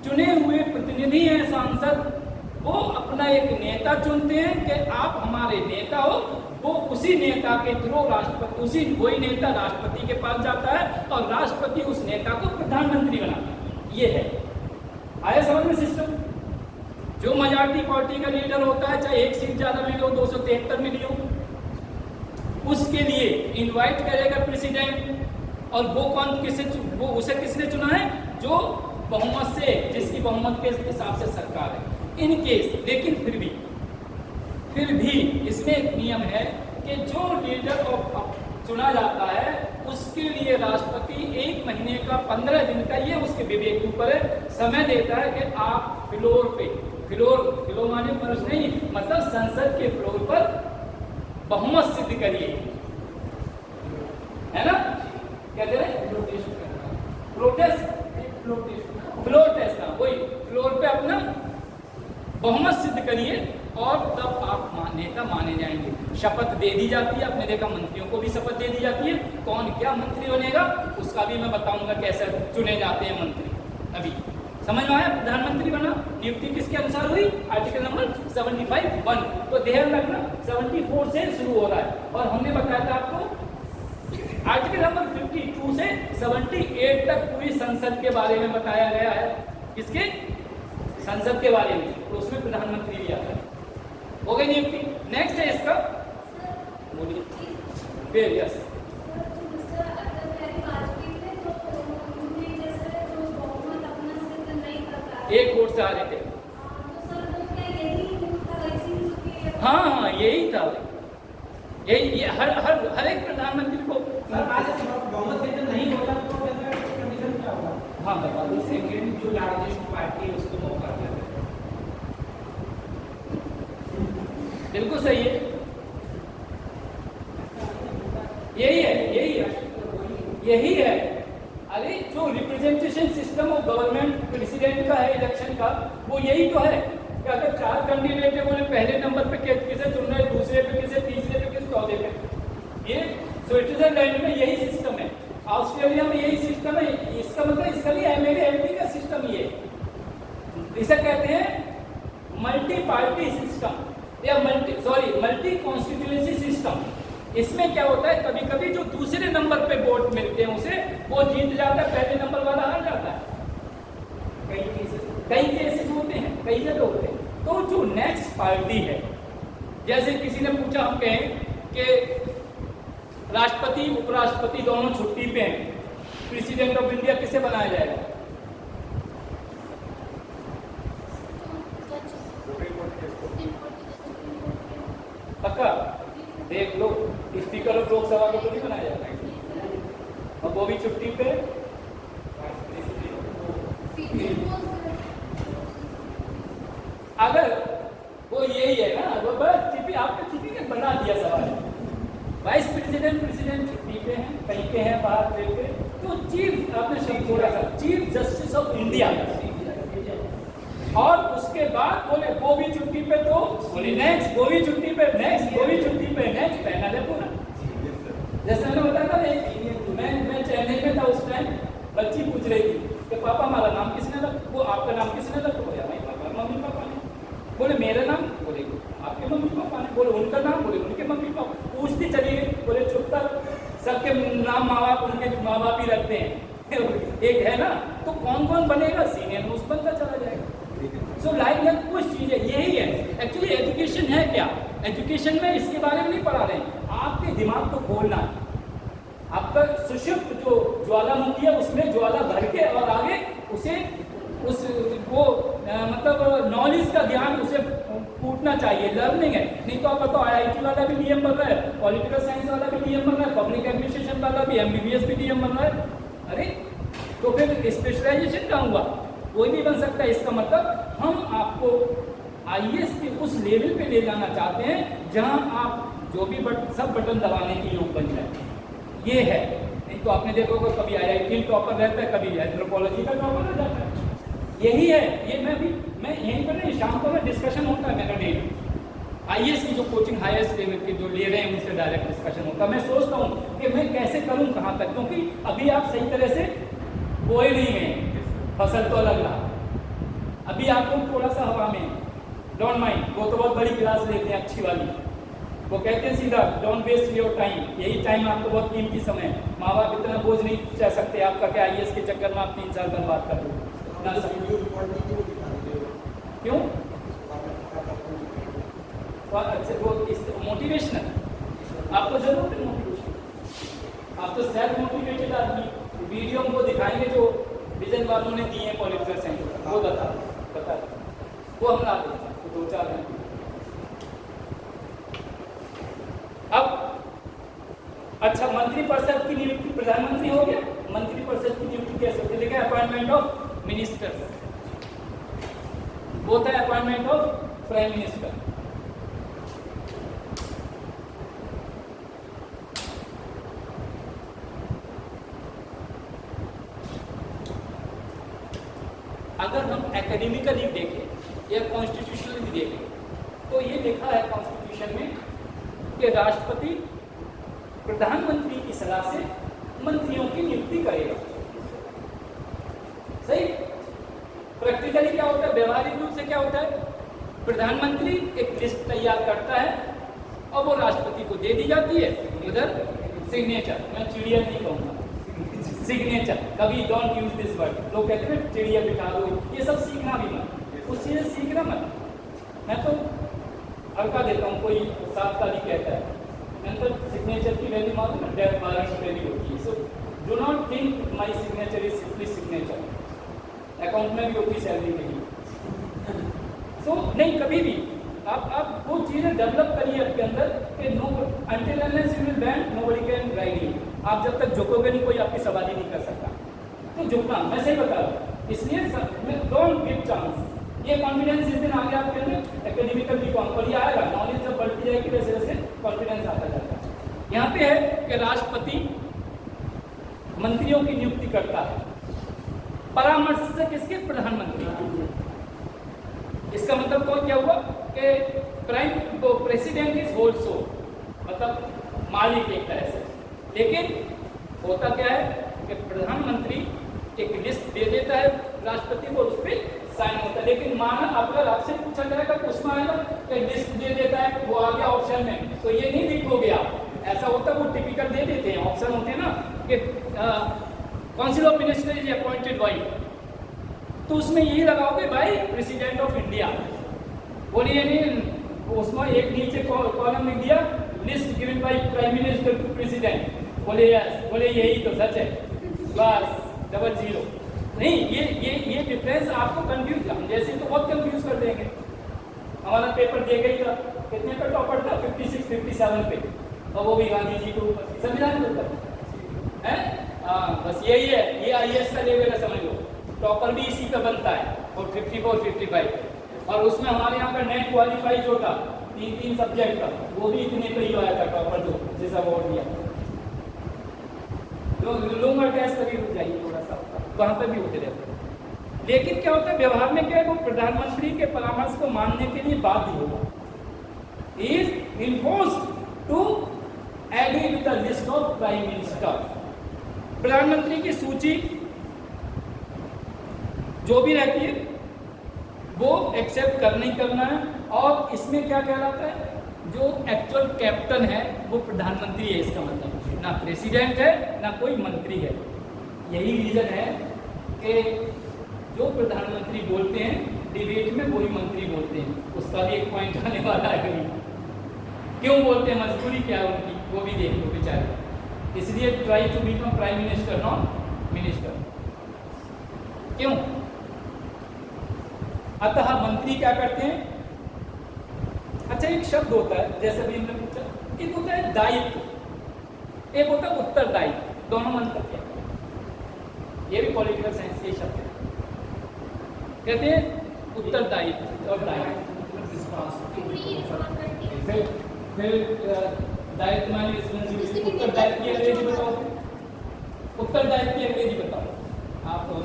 चुने हुए प्रतिनिधि हैं सांसद, वो अपना एक नेता चुनते हैं कि आप हमारे नेता हो। वो उसी नेता के थ्रू वही नेता राष्ट्रपति के पास जाता है और राष्ट्रपति उस नेता को प्रधानमंत्री बनाता है। ये है, आया समझ में सिस्टम। जो मेजॉरिटी पार्टी का लीडर होता है, चाहे एक सीट ज्यादा मिली हो, 273 मिली हो, उसके लिए इनवाइट करेगा प्रेसिडेंट, और वो उसे किसने चुना है? जो बहुमत से, जिसकी बहुमत के हिसाब से सरकार है। इन केस लेकिन फिर भी इसमें एक नियम है कि जो लीडर चुना जाता है उसके लिए राष्ट्रपति 1 महीने का 15 दिन का, ये उसके विवेक के ऊपर है, समय देता है कि आप फ्लोर माने फर्ज नहीं, मतलब संसद के फ्लोर पर बहुमत सिद्ध करिए, है ना? क्या कह रहे हैं? फ्लोर टेस्ट था, वही फ्लोर पे अपना बहुमत सिद्ध करिए और तब आप नेता माने जाएंगे। शपथ दे दी जाती है, आपने देखा मंत्रियों को भी शपथ दे दी जाती है। कौन क्या मंत्री बनेगा उसका भी मैं बताऊंगा कैसे चुने जाते हैं मंत्री। अभी समझ में आया? प्रधानमंत्री बना, नियुक्ति किसके अनुसार हुई? Article number 75(1). तो ध्यान रखना 74 से शुरू हो रहा है, और हमने बताया था आपको आर्टिकल नंबर 52 से 78 तक पूरी संसद के बारे में बताया गया है। किसके? संसद के बारे में। तो उसमें प्रधानमंत्री भी आता है। हो गई नियुक्ति। नेक्स्ट है इसका, बोलिए फिर। यस, एक वोट से आ रहे थे। हाँ, यही था। ये हर एक प्रधानमंत्री को सरकार से बहुमत सिद्ध नहीं होता तो कंडीशन क्या होगा? हाँ बता दो। सेकेंड जो लार्जेस्ट पार्टी है उसको मौका दिया जाए। बिल्कुल सही है, यही है, यही है, यही है। अरे जो representation system of government president का है इलेक्शन का, वो यही तो है कि अगर 4 कैंडिडेट है, बोले पहले नंबर पे किसे चुन रहे, दूसरे पे किसे, तीसरे पे किसे, चौथे पे। ये स्विट्जरलैंड में यही सिस्टम है, ऑस्ट्रेलिया में यही सिस्टम है। इसका मतलब इसका लिए मेरे एमपी का सिस्टम ये, इसे कहते हैं मल्टी पार्टी सिस्टम या मल्टी कॉन्स्टिट्यूएंसी सिस्टम। इसमें क्या होता है, कभी कभी जो दूसरे नंबर पे वोट मिलते हैं उसे, वो जीत जाता है, पहले नंबर वाला हार जाता है। कई केसेस होते हैं, कई जगह होते हैं। तो जो नेक्स्ट पार्टी है, जैसे किसी ने पूछा, हम कहें कि राष्ट्रपति उपराष्ट्रपति दोनों छुट्टी पे हैं, प्रेसिडेंट ऑफ इंडिया किसे बनाया जाएगा? पक्का देख लो, स्पीकर ऑफ लोकसभा को तो नहीं बनाया जाता, और वो भी छुट्टी पे। अगर वो यही है ना, वो बस आपने चीपी ने बना दिया सवाल। वाइस प्रेसिडेंट प्रेसिडेंट छुट्टी पे हैं, कहीं पे हैं बाहर पे, तो चीफ, आपने शब्द थोड़ा सा, चीफ जस्टिस ऑफ इंडिया, और उसके बाद बोले वो भी छुट्टी पे, तो बोले नेक्स्ट, वो भी छुट्टी पे, नेक्स्ट, वो भी छुट्टी पे, नेक्स्ट, पैनल है पूरा। जैसे मैंने बताया था, मैं चेन्नई में था उस टाइम, बच्ची पूछ रही थी कि पापा हमारा नाम किसने रखा, वो आपका नाम किसने रखा? बोले भाई पापा, मम्मी पापा ने। बोले मेरा नाम? बोले आपके मम्मी पापा ने। बोले उनका नाम? बोले उनके मम्मी पापा। पूछती चली गई, बोले चुप तक, सबके नाम माँ बाप, उनके माँ बाप ही रखते हैं एक है ना, तो कौन कौन बनेगा? सीनियर मोस्ट बनता चला जाएगा। सो लाइक दैट कुछ चीजें यही है। एक्चुअली एजुकेशन है क्या? एजुकेशन में इसके बारे में नहीं पढ़ा रहे हैं, आपके दिमाग को खोलना है। आपका सुषुप्त जो ज्वालामुखी है, उसमें ज्वाला भर के और आगे उसे मतलब नॉलेज का ज्ञान उसे फूटना चाहिए, लर्निंग है। नहीं तो आप बताओ, IIT वाला भी नियम बन रहा है, पॉलिटिकल साइंस वाला भी नियम बन रहा है, पब्लिक एडमिनिस्ट्रेशन वाला भी, MBBS भी नियम बन रहा है। अरे तो फिर स्पेशलाइजेशन कहाँ हुआ? कोई नहीं बन सकता। इसका मतलब हम आपको IAS के उस लेवल पे ले जाना चाहते हैं जहां आप जो भी सब बटन दबाने के योग बन जाए। ये है, नहीं तो आपने देखो कभी IIT टॉपर रहता है, कभी एंथ्रोपोलॉजी का टॉपर रह जाता है। यही है। ये मैं यहीं पर नहीं, शाम को में डिस्कशन होता है मेरा डेली। IAS की जो कोचिंग हाईएस्ट लेवल के जो ले रहे हैं उनसे डायरेक्ट डिस्कशन होता है। मैं सोचता हूँ कि मैं कैसे करूँ, कहाँ तक, क्योंकि अभी आप सही तरह से बोए नहीं हैं, फसल तो लग रहा। अभी आपको थोड़ा सा हवा में, डोंट माइंड, वो तो बहुत बड़ी क्लास लेते हैं अच्छी वाली, वो कहते हैं सीधा डोंट वेस्ट योर टाइम, यही टाइम आपको बहुत कीमती समय है। माँ बाप इतना बोझ नहीं चाह सकते आपका कि IAS के चक्कर में आप 3 साल बर्बाद कर दो ना। क्यों? अच्छा, वो मोटिवेशनल आपको जरूरत है मोटिवेशन। आप तो सेल्फ मोटिवेटेड आदमी। वीडियो हमको दिखाएंगे जो विजन वालों ने दिए हैं पॉलिटिकल साइंस, वो बता वो हम ला देंगे 2-4 घंटे। अब अच्छा, मंत्रिपरिषद की नियुक्ति, प्रधानमंत्री हो गया, मंत्रिपरिषद की नियुक्ति कैसे होती है? देखिए, अपॉइंटमेंट ऑफ मिनिस्टर्स, वो था अपॉइंटमेंट ऑफ प्राइम मिनिस्टर। अगर हम एकेडमिकली देखें या कॉन्स्टिट्यूशनली देखें तो ये लिखा है कॉन्स्टिट्यूशन में कि राष्ट्रपति प्रधानमंत्री की सलाह से मंत्रियों की नियुक्ति करेगा। सही? प्रैक्टिकली क्या होता है, व्यवहारिक रूप से क्या होता है? प्रधानमंत्री एक लिस्ट तैयार करता है और वो राष्ट्रपति को दे दी जाती है। उधर सिग्नेचर, मैं चिड़िया नहीं कहूँगा, सिग्नेचर, कभी डोंट यूज दिस वर्ड। लोग कहते हैं चिड़िया बिठा दो, ये सब सीखना भी मत, उस चीज़ें सीखना मत। मैं तो हल्का देता हूँ, कोई 7 तारीख कहता है, मैंने तो सिग्नेचर की वैल्यू मालूम है, 12 की वैल्यू होती है। So do not think my signature is simply signature. Account में भी होती सैलरी के लिए। सो नहीं, कभी भी आप वो चीज़ें डेवलप करिए आपके अंदर कि no, until unless you will ban, nobody can ride you। आप जब तक झुकोगे नहीं कोई आपकी सवाल ही नहीं कर सकता। तो झुकना, मैं सही बता रहा हूँ, इसलिए डोंट गिव चांस। ये कॉन्फिडेंस जिस दिन आ गया आपके अंदर एकेडमिकल भी और ये आएगा, नॉलेज जब बढ़ती जाएगी वैसे वैसे कॉन्फिडेंस आता जाता है। यहाँ पे है कि राष्ट्रपति मंत्रियों की नियुक्ति करता है परामर्श से किसके? प्रधानमंत्री। इसका मतलब तो क्या हुआ कि प्रेसिडेंट इज होल्सो, मतलब मालिक एक तरह से। लेकिन होता क्या है कि प्रधानमंत्री एक लिस्ट दे देता है राष्ट्रपति को, उस पर साइन होता है। लेकिन माना अगर आपसे पूछा जाएगा तो उसमें आएगा कि लिस्ट दे देता है, वो आ गया ऑप्शन में, तो ये नहीं लिख हो गया। ऐसा होता है, वो टिपिकल दे देते हैं, ऑप्शन होते हैं ना कि council of minister is appointed by, तो उसमें यही लगाओगे बाई प्रेसिडेंट ऑफ इंडिया। बोलिए नहीं, उसमें एक नीचे कॉलम लिख दिया list given by prime minister to president, बोले यस, बोले यही तो सच है, बस डबल जीरो। नहीं, ये डिफरेंस आपको कंफ्यूज, हम जैसे तो बहुत कंफ्यूज कर देंगे। हमारा पेपर दे गई था, कितने पे टॉपर था? 56 57 पे, और वो भी गांधी जी को संविधान के ऊपर है। हाँ, बस यही है, ये IAS का लेवल है, समझ लो। टॉपर भी इसी का बनता है, और 54 55, और उसमें हमारे यहाँ का नेट क्वालिफाई जो था 3 सब्जेक्ट का, वो भी इतने पे ही आया था टॉपर, जो जिस अवार्ड दिया। लूंगा टेस्ट कभी रुक जाइए थोड़ा सा, वहाँ पे भी होते रहते हैं। लेकिन क्या होता है व्यवहार में, क्या है, वो प्रधानमंत्री के परामर्श को मानने के लिए बाध्य होगा। Is enforced to agree with the list of prime minister. प्रधानमंत्री की सूची जो भी रहती है वो एक्सेप्ट करना ही करना है। और इसमें क्या कहलाता है, जो एक्चुअल कैप्टन है वो प्रधानमंत्री है। इसका मतलब ना प्रेसिडेंट है ना कोई मंत्री है। यही रीजन है कि जो प्रधानमंत्री बोलते हैं डिबेट में वही मंत्री बोलते हैं। उसका भी एक पॉइंट आने वाला है कहीं। क्यों बोलते हैं, मजबूरी क्या है उनकी, वो भी देख लो बेचारे। इसलिए try to become prime minister not minister. क्यों? अतः मंत्री क्या करते हैं? अच्छा, एक शब्द होता है, जैसे भी हमने पूछा, एक होता है दायित्व, एक होता है उत्तरदायित्व। दोनों में अंतर क्या है? ये भी पॉलिटिकल साइंस के शब्द है। कहते हैं उत्तरदायित्व और दायित्व। दायित्व माने रिस्पांसिबिलिटी। उत्तरदायित्व की अंग्रेजी बताओ, उत्तरदायित्व की अंग्रेजी बताओ आप। तो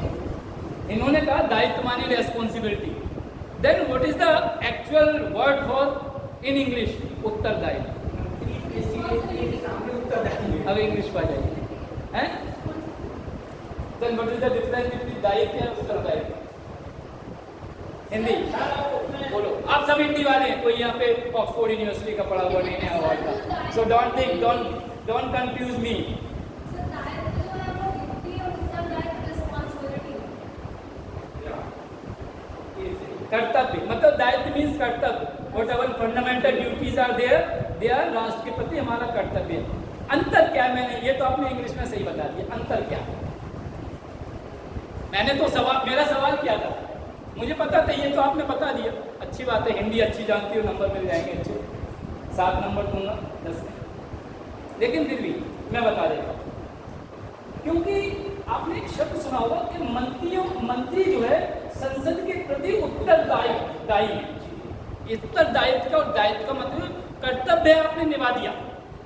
इन्होंने कहा दायित्व माने responsibility. Then what is the actual word for in English? उत्तरदायित्व। अब इंग्लिश पा जाइए, हैं? Then what is the difference between दायित्व और उत्तरदायित्व? हिंदी बोलो। आप सब हिंदी वाले हैं, कोई यहाँ पे ऑक्सफोर्ड यूनिवर्सिटी का पढ़ा हुआ नहीं है अवार्ड का। So don't think, don't confuse me. कर्तव्य मतलब दायित्व मीन्स कर्तव्य। Whatever fundamental duties are there, they are राष्ट्र के प्रति हमारा कर्तव्य है। अंतर क्या है? मैंने ये तो आपने इंग्लिश में सही बता दिया। अंतर क्या है? मैंने तो सवाल, मेरा सवाल क्या था, मुझे पता था, ये तो आपने बता दिया। अच्छी बात है, हिंदी अच्छी जानती हो, नंबर मिल जाएंगे अच्छे, 7 नंबर दूंगा 10 में। लेकिन फिर भी मैं बता देता हूँ, क्योंकि आपने एक शब्द सुना होगा कि मंत्री जो है संसद के प्रति उत्तरदायी है। उत्तरदायित्व का और दायित्व का मतलब कर्तव्य है, आपने निभा दिया,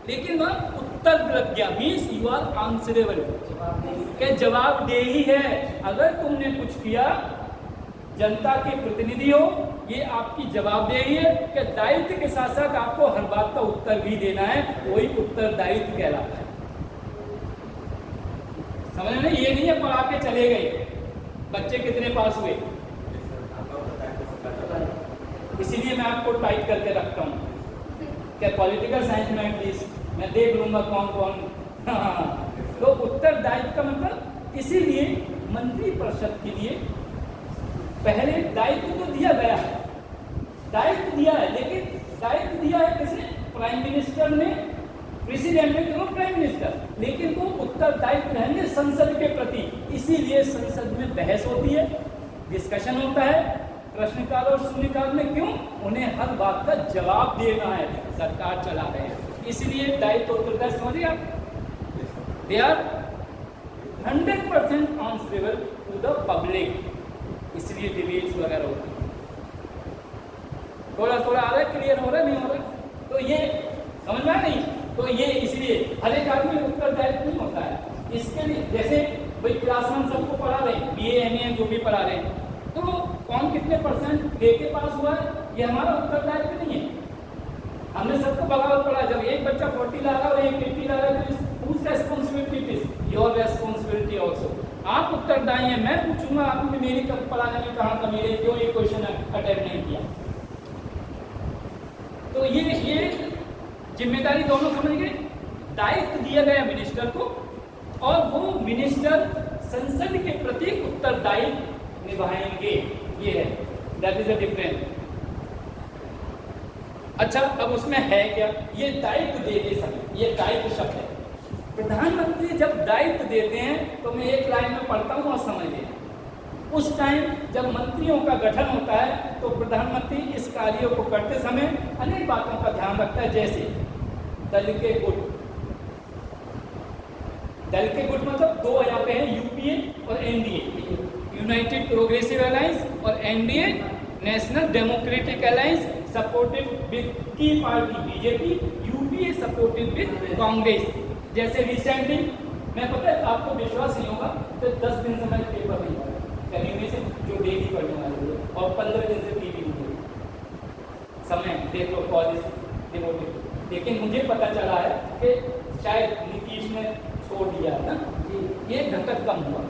लेकिन वह उत्तर लग गया, मीन्स यू आर आंसरेबल, के जवाबदेही है। अगर तुमने कुछ किया, जनता के प्रतिनिधि हो, ये आपकी जवाबदेही है कि दायित्व के साथ साथ आपको हर बात का उत्तर भी देना है। वही उत्तरदायित्व कहलाता है। समझ में? ये नहीं है पढ़ा के चले गए, बच्चे कितने पास हुए, इसीलिए मैं आपको टाइप करके रखता हूँ क्या पॉलिटिकल साइंस में एटलीस्ट मैं देख लूंगा कौन कौन। हाँ, तो उत्तरदायित्व का मतलब, इसीलिए मंत्री परिषद के लिए पहले दायित्व तो दिया गया है, दायित्व दिया है, लेकिन दायित्व दिया है किसने? प्राइम मिनिस्टर ने, प्रेसिडेंट ने, दोनों प्राइम मिनिस्टर, लेकिन वो उत्तरदायित्व रहेंगे संसद के प्रति। इसीलिए संसद में बहस होती है, डिस्कशन होता है, प्रश्नकाल और शून्यकाल में। क्यों? उन्हें हर बात का जवाब देना है, सरकार चला रहे हैं, इसलिए दायित्व उत्तरदायित्व समझिए आप। They are 100% answerable to the public, इसलिए डिबेट्स वगैरह होती है। थोड़ा थोड़ा आ रहा है, क्लियर हो रहा है, नहीं हो रहा है? तो ये समझ में आया नहीं? तो ये इसलिए हर एक आदमी उत्तरदायित्व नहीं होता है इसके लिए। जैसे भाई क्लास में हम सबको पढ़ा रहे हैं, BA MA जो भी पढ़ा रहे हैं, तो कौन कितने % लेके पास हुआ है ये हमारा उत्तरदायित्व नहीं है। हमने सबको बराबर पढ़ा, जब एक बच्चा 40 ला रहा है और एक 50 ला रहा है तो whose responsibility it is? Your responsibility also. आप उत्तरदायी हैं, मैं पूछूंगा आपने मेरी कब पढ़ाने में कहाँ कमी रही, क्यों ये क्वेश्चन अटेम्प्ट नहीं किया। तो ये जिम्मेदारी दोनों समझ गए। दायित्व दिया गया मिनिस्टर को और वो मिनिस्टर संसद के प्रति उत्तरदायी निभाएंगे, ये है, दैट इज अ डिफरेंस। अच्छा, अब उसमें है क्या? ये दायित्व देते समय, ये दायित्व शब्द है। प्रधानमंत्री जब दायित्व देते हैं तो मैं एक लाइन में पढ़ता हूँ और समझ लेना। उस टाइम जब मंत्रियों का गठन होता है तो प्रधानमंत्री इस कार्यों को करते समय अनेक बातों का ध्यान रखता है, जैसे दल के गुट। दल के गुट मतलब दो यहाँ पे है, UPA और NDA, यूनाइटेड प्रोग्रेसिव अलायंस, और NDA National Democratic Alliance supported with की party BJP, UPA supported with Congress. जैसे रिसेंटली मैं, पता है आपको विश्वास नहीं होगा, तो 10 दिन से मैंने पेपर नहीं पढ़ा कहीं में से, जो डेली पढ़ने वाले थे, और 15 दिन से TV नहीं देखी। समय देख लो, कॉलेज डिवोटेड। लेकिन मुझे पता चला है कि शायद नीतीश ने छोड़ दिया है ना, ये घटक कम हुआ।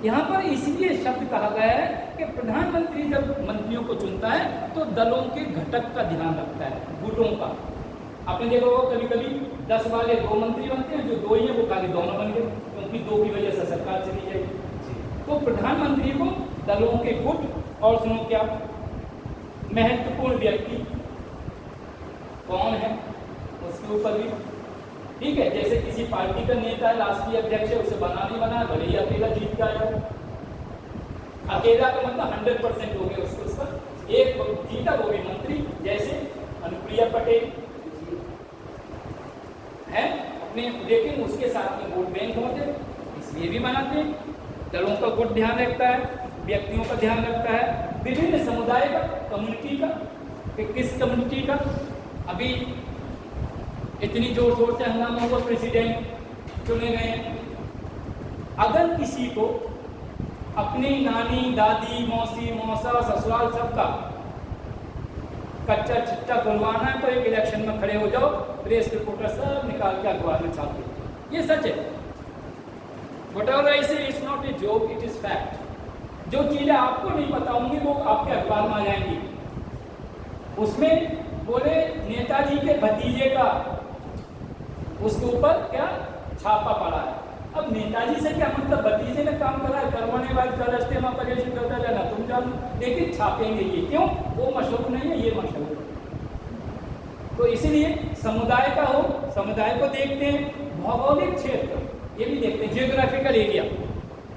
यहाँ पर इसलिए शब्द कहा गया है कि प्रधानमंत्री जब मंत्रियों को चुनता है तो दलों के घटक का ध्यान रखता है, गुटों का। आपने देखा होगा कभी कभी 10 वाले 2 मंत्री बनते हैं, जो 2 ही है वो खाली दोनों बन गए, क्योंकि 2 की वजह से सरकार चली जाएगी। तो प्रधानमंत्री को दलों के गुट, और सुनो क्या, महत्वपूर्ण व्यक्ति कौन है उसके ऊपर भी, ठीक है। जैसे किसी पार्टी का नेता है, राष्ट्रीय अध्यक्ष है, उसे बना नहीं बना, भले ही अकेला जीत का आया। अकेला का मतलब 100% हो गया उसका, एक जीता वो भी मंत्री, जैसे अनुप्रिया पटेल है अपने, लेकिन उसके साथ में वोट बैंक होते, इसलिए भी बनाते हैं। दलों का गुट ध्यान रखता है, व्यक्तियों का ध्यान रखता है, विभिन्न समुदाय का, कम्युनिटी का, कि किस कम्युनिटी का। अभी इतनी जोर शोर से हंगामा हुआ, प्रेसिडेंट चुने गए हैं। अगर किसी को अपनी नानी, दादी, मौसी, मौसा, ससुराल सबका कच्चा चिट्टा खुलवाना है तो एक इलेक्शन में खड़े हो जाओ, प्रेस रिपोर्टर सब निकाल के अखबार में छाप दो। ये सच है। Whatever I say is not a joke, it is fact. जो चीजें आपको नहीं पता होंगी वो आपके अखबार में आ जाएंगी। उसमें बोले नेताजी के भतीजे का, उसके ऊपर क्या छापा पड़ा है। अब नेताजी से क्या मतलब, भतीजे ने काम करा है, करवाने वाले का रस्ते में परेशान करता जाना, तुम जानो, लेकिन छापेंगे ये क्यों? वो मशहूर नहीं है, ये मशहूर है। तो इसीलिए समुदाय का हो, समुदाय को देखते हैं, भौगोलिक क्षेत्र ये भी देखते हैं, जियोग्राफिकल एरिया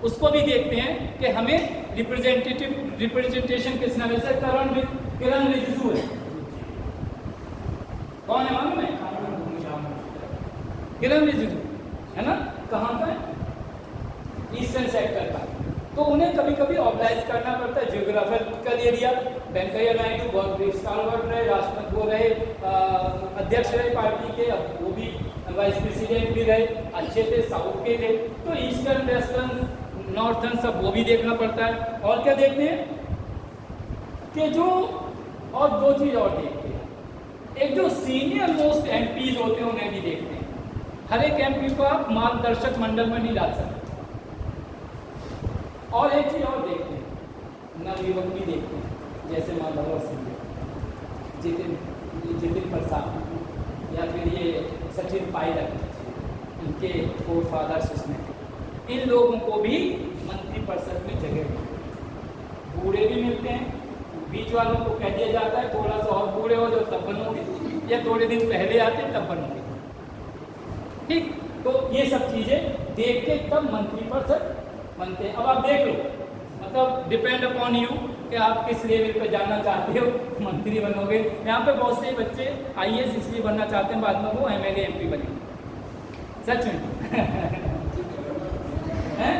उसको भी देखते हैं कि हमें रिप्रेजेंटेशन किस नाम से, किरण रिजिजू है, कौन है मालूम है? किरण रिजिजू है ना, कहाँ का है? ईस्टर्न सेक्टर का। तो उन्हें कभी कभी ऑर्गेनाइज करना पड़ता है जियोग्राफिकल एरिया। वेंकैया नायडू बहुत स्कॉलर रहे, राष्ट्रपति वो रहे, अध्यक्ष रहे पार्टी के, अब वो भी वाइस प्रेसिडेंट भी रहे, अच्छे थे, साउथ के थे। तो ईस्टर्न, वेस्टर्न, नॉर्थर्न सब वो भी देखना पड़ता है। और क्या देखते हैं कि जो, और 2 चीज़ और देखते हैं, एक जो सीनियर मोस्ट MPs होते हैं उन्हें भी देखते हैं। हर एक MP को आप मार्गदर्शक मंडल में नहीं डाल सकते। और एक चीज और देखते हैं, नवयुवक भी देखते हैं, जैसे माधव सिंह, जितिन प्रसाद, या फिर ये सचिन पायलट, इनके फोर फादर्स उसमें, इन लोगों को भी मंत्रिपरिषद में जगह मिलती। बूढ़े भी मिलते हैं, बीच वालों को कह दिया जाता है थोड़ा सा और बूढ़े हो जो तब बनोगे, या थोड़े दिन पहले आते तब बनोगे, ठीक। तो ये सब चीजें देख के तब मंत्रिपरिषद बनते हैं। अब आप देख लो, मतलब डिपेंड अपॉन यू कि आप किस लेवल पे जाना चाहते हो, मंत्री बनोगे। यहाँ पे बहुत से बच्चे IAS इसलिए बनना चाहते हैं, बाद में वो MLA MP बनेंगे, सच में हैं?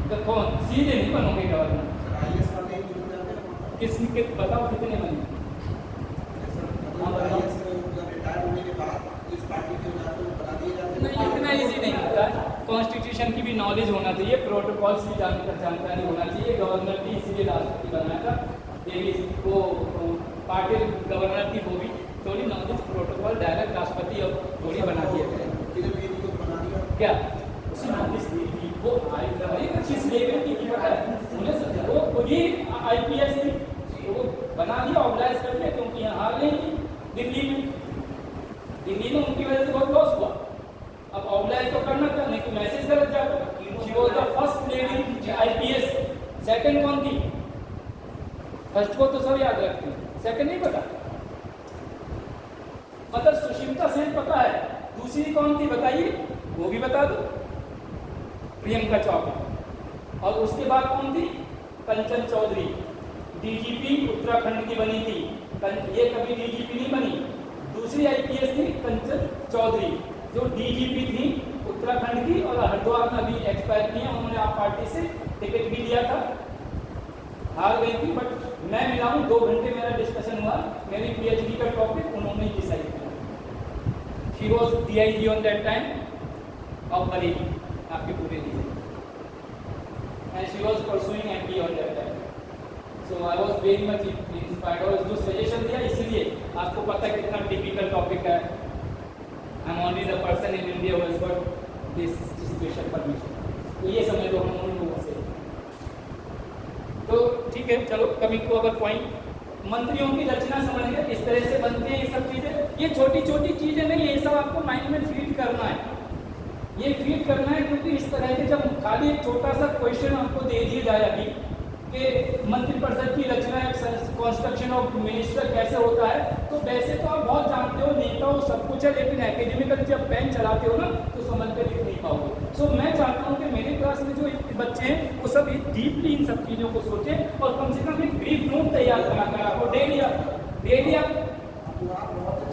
तो कौन सीधे नहीं बनोगे गवर्नर? IAS वाले ही जुड़ जाते हैं वहाँ पर। किसने बताओ कितने बने? IAS जब रिटायर होने के बाद इस पार्टी के हो जाते हैं बना दिए जाते हैं। नहीं, इतना इजी नहीं होता है। कॉन्स्टिट्यूशन की भी नॉलेज होना चाहिए, प्रोटोकॉल्स की जानकारी होना चाहिए। गवर्नर भी इसीलिए राष्ट्रपति बनाया था, देवी वो पार्टी गवर्नर की वो भी थोड़ी नॉलेज प्रोटोकॉल डायरेक्ट राष्ट्रपति अब थोड़ी बना दिया गया है। किरण बेदी को बना दिया। क्या उसने नोटिस दी थी वो आई किस लेवल की थी पता है? उन्हें समझा वो खुद ही IPS थी, तो वो बना दिया, ऑर्गेनाइज कर दिया, क्योंकि यहाँ हार गई थी दिल्ली में उनकी वजह से बहुत लॉस हुआ। अब ऑर्गेनाइज तो करना था, नहीं तो मैसेज गलत जाता। She was the first lady IPS। Second कौन थी? फर्स्ट को तो सब याद रखते हैं, सेकंड नहीं पता। मतलब सुष्मिता सेन पता है, दूसरी कौन थी बताइए? वो भी बता दो। प्रियंका चौधरी। और उसके बाद कौन थी? कंचन चौधरी, DGP उत्तराखंड की बनी थी। ये कभी DGP नहीं बनी। दूसरी IPS थी कंचन चौधरी, जो DGP थी उत्तराखंड की, और हरिद्वार में अभी एक्सपायर की है। उन्होंने आप पार्टी से टिकट भी दिया था, हार गई थी, बट मैं मिला हूँ, 2 घंटे मेरा डिस्कशन हुआ, मेरी PhD का टॉपिक उन्होंने ही डिसाइड किया। She was DIG on that time of Bareilly, आपके पूरे region, and she was pursuing MP on that time. So I was very much inspired, और जो सजेशन दिया इसीलिए आपको पता है कितना टिपिकल टॉपिक है। I am only the person in India who has got this special permission. तो ये समझ लो हम उन लोगों से। तो ठीक है, चलो कभी को अगर पॉइंट मंत्रियों की रचना समझ गए, इस तरह से बनते हैं ये सब चीजें। ये छोटी छोटी चीजें नहीं, ये सब आपको माइंड में फीड करना है, ये फीड करना है, क्योंकि इस तरह के जब खाली एक छोटा सा क्वेश्चन आपको दे दिया जाए अभी कि मंत्रिपरिषद की रचना, कंस्ट्रक्शन ऑफ मिनिस्टर कैसे होता है, तो वैसे तो आप बहुत जानते हो, नेता हो, सब कुछ है, लेकिन एकेडमिकल जब पेन चलाते हो ना तो समझ कर लिख नहीं पाओगे। सो मैं चाहता हूँ कि मेरे क्लास में जो बच्चे हैं वो सब डीपली इन सब चीज़ों को सोचें, और कम से कम एक ब्रीफ नोट तैयार कराकर आपको डेली आप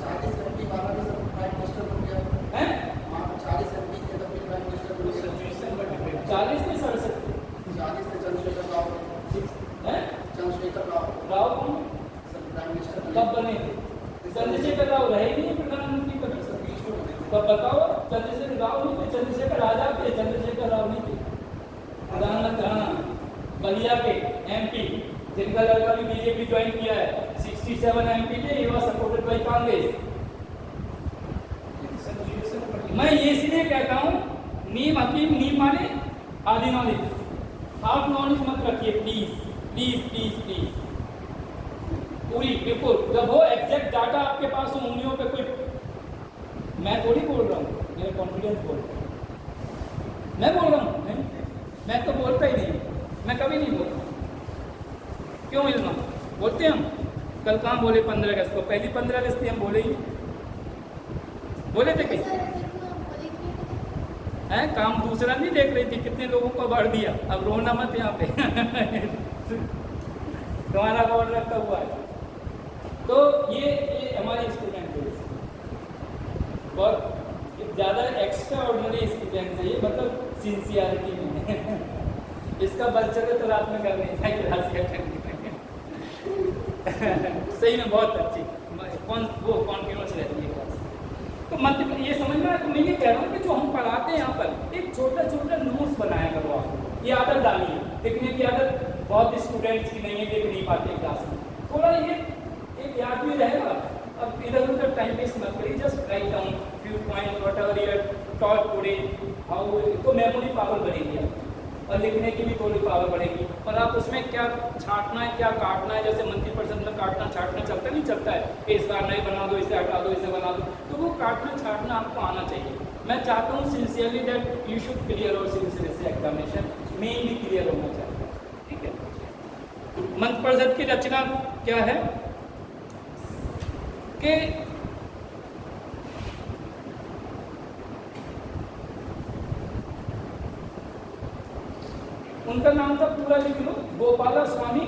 40 MP वाला भी सब प्राइम मिनिस्टर हो गया हैं 40 MP के तब भी प्राइम मिनिस्टर हो गया। 40 नहीं 67 40 से चंद्रशेखर राव हैं चंद्रशेखर राव कौन सब प्राइम मिनिस्टर कब बने थे? चंद्रशेखर राव रहे ही नहीं प्रधानमंत्री कभी। सब बीच में बने। कब बताओ? चंद्रशेखर राव नहीं थे, चंद्रशेखर आजाद थे, चंद्रशेखर राव नहीं थे प्रधानमंत्री। हाँ, बलिया के MP जिनका लड़का भी BJP ज्वाइन किया है, 67 MP थे, he was supported by Congress. मैं ये इसलिए कहता हूँ, नीम हकीम नीम माने आदि नॉलेज, हाफ नॉलेज मत रखिए प्लीज प्लीज प्लीज प्लीज, पूरी बिल्कुल। जब वो एग्जैक्ट डाटा आपके पास हो, उंगलियों पे कोई, मैं थोड़ी बोल रहा हूँ, मेरा कॉन्फिडेंस बोल रहा हूँ, मैं बोल रहा हूँ नहीं, मैं तो बोलता ही नहीं, मैं कभी नहीं बोलता। क्यों मिलना बोलते हम? कल कहाँ बोले 15 अगस्त को? पहली 15 अगस्त थी, हम बोले ही बोले थे कहीं हैं? काम दूसरा नहीं देख रही थी, कितने लोगों को बढ़ दिया। अब रोना मत यहाँ पे तुम्हारा बोर्ड रखा हुआ है। तो ये हमारे स्टूडेंट है, बहुत ज़्यादा एक्स्ट्रा ऑर्डिनरी स्टूडेंट है ये, मतलब सिंसियरिटी में इसका बस चले तो रात में कर नहीं था क्लास अटेंड सही में बहुत अच्छी वो कॉन्फिडेंस रहती है क्लास। तो मतलब ये समझना है, तो मैं ये कह रहा हूँ कि जो हम पढ़ाते हैं यहाँ पर एक छोटा छोटा नोट्स बनाया करो आप, ये आदत डालिए। लिखने की आदत बहुत स्टूडेंट्स की नहीं है, लिख नहीं पाते क्लास में, थोड़ा ये एक याद भी रहेगा। अब इधर उधर टाइम वेस्ट मत करिए, just write down few points whatever you have taught today, how, तो मेमोरी पावर बढ़ेगी और लिखने की भी थोड़ी पावर बढ़ेगी। और आप उसमें क्या छांटना है, क्या काटना है, जैसे मंत्रिपरिषद में काटना छांटना चलता नहीं चलता है कि इस बार नहीं बना दो, इसे हटा दो, इसे बना दो, तो वो काटना छांटना आपको आना चाहिए। मैं चाहता हूँ sincerely that you should clear और सिंसियर से एग्जामिनेशन मेनली क्लियर होना चाहिए, ठीक है। मंत्रिपरिषद की रचना क्या है कि उनका नाम था, पूरा लिख लो, गोपाला स्वामी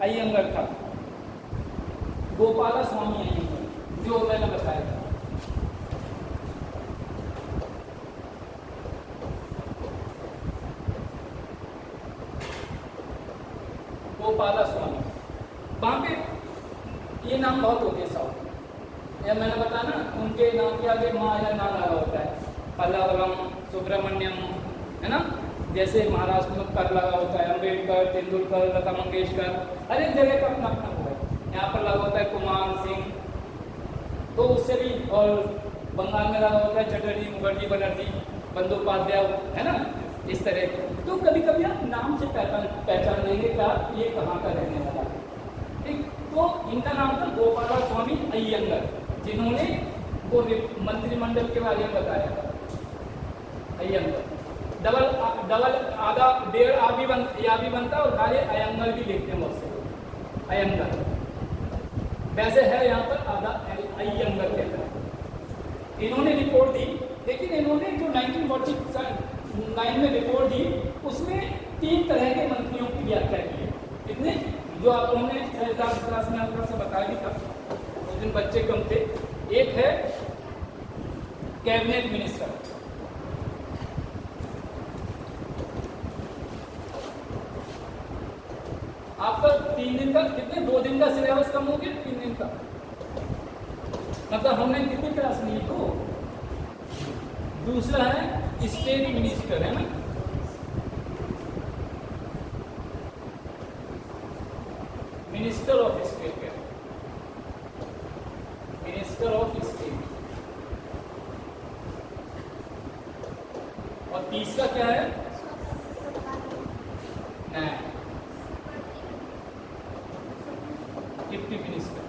अय्यंगार था, गोपाला स्वामी अय्यंगार, जो मैंने बताया था। ये नाम बहुत होते हैं साउथ में। या मैंने बताया ना, उनके नाम के आगे माँ या ना लगा होता है, पल्लावरम, सुब्रमण्यम, है ना। जैसे महाराष्ट्र में कर लगा होता है, अम्बेडकर, तेंदुलकर, लता मंगेशकर, हर एक जगह का अपना अपना हुआ है। यहाँ पर लगा होता है कुमार सिंह, तो उससे भी, और बंगाल में लगा होता है चटर्जी, मुखर्जी, बनर्जी, बंदोपाध्याय, है ना, इस तरह के। तो कभी कभी आप नाम से पहचान लेंगे कि आप ये कहाँ का रहने वाला है, ठीक। तो इनका नाम था गोपाला स्वामी अय्यंगार, जिन्होंने वो मंत्रिमंडल के बारे में बताया था। अय्यंगार डबल आधा डेढ़ आ भी या भी बनता है, और खाली अयंगार भी लिखते हैं बहुत से, अयंगार। वैसे है यहाँ पर आधा अय्यंगार कहता है। इन्होंने रिपोर्ट दी, लेकिन इन्होंने जो 1949 में रिपोर्ट दी, उसमें 3 तरह के मंत्रियों की व्याख्या की है। कितने, जो आप हमने क्लास में आपको से बताया भी था, उस दिन बच्चे कम थे। एक है कैबिनेट मिनिस्टर, आपका 3 दिन का, कितने 2 दिन का सिलेबस कम हो गया, 3 दिन का, मतलब हमने कितनी क्लास ली तो। दूसरा है स्टेट मिनिस्टर, है ना, मिनिस्टर ऑफ स्टेट है, मिनिस्टर ऑफ स्टेट। और तीसरा क्या है, डिप्टी मिनिस्टर,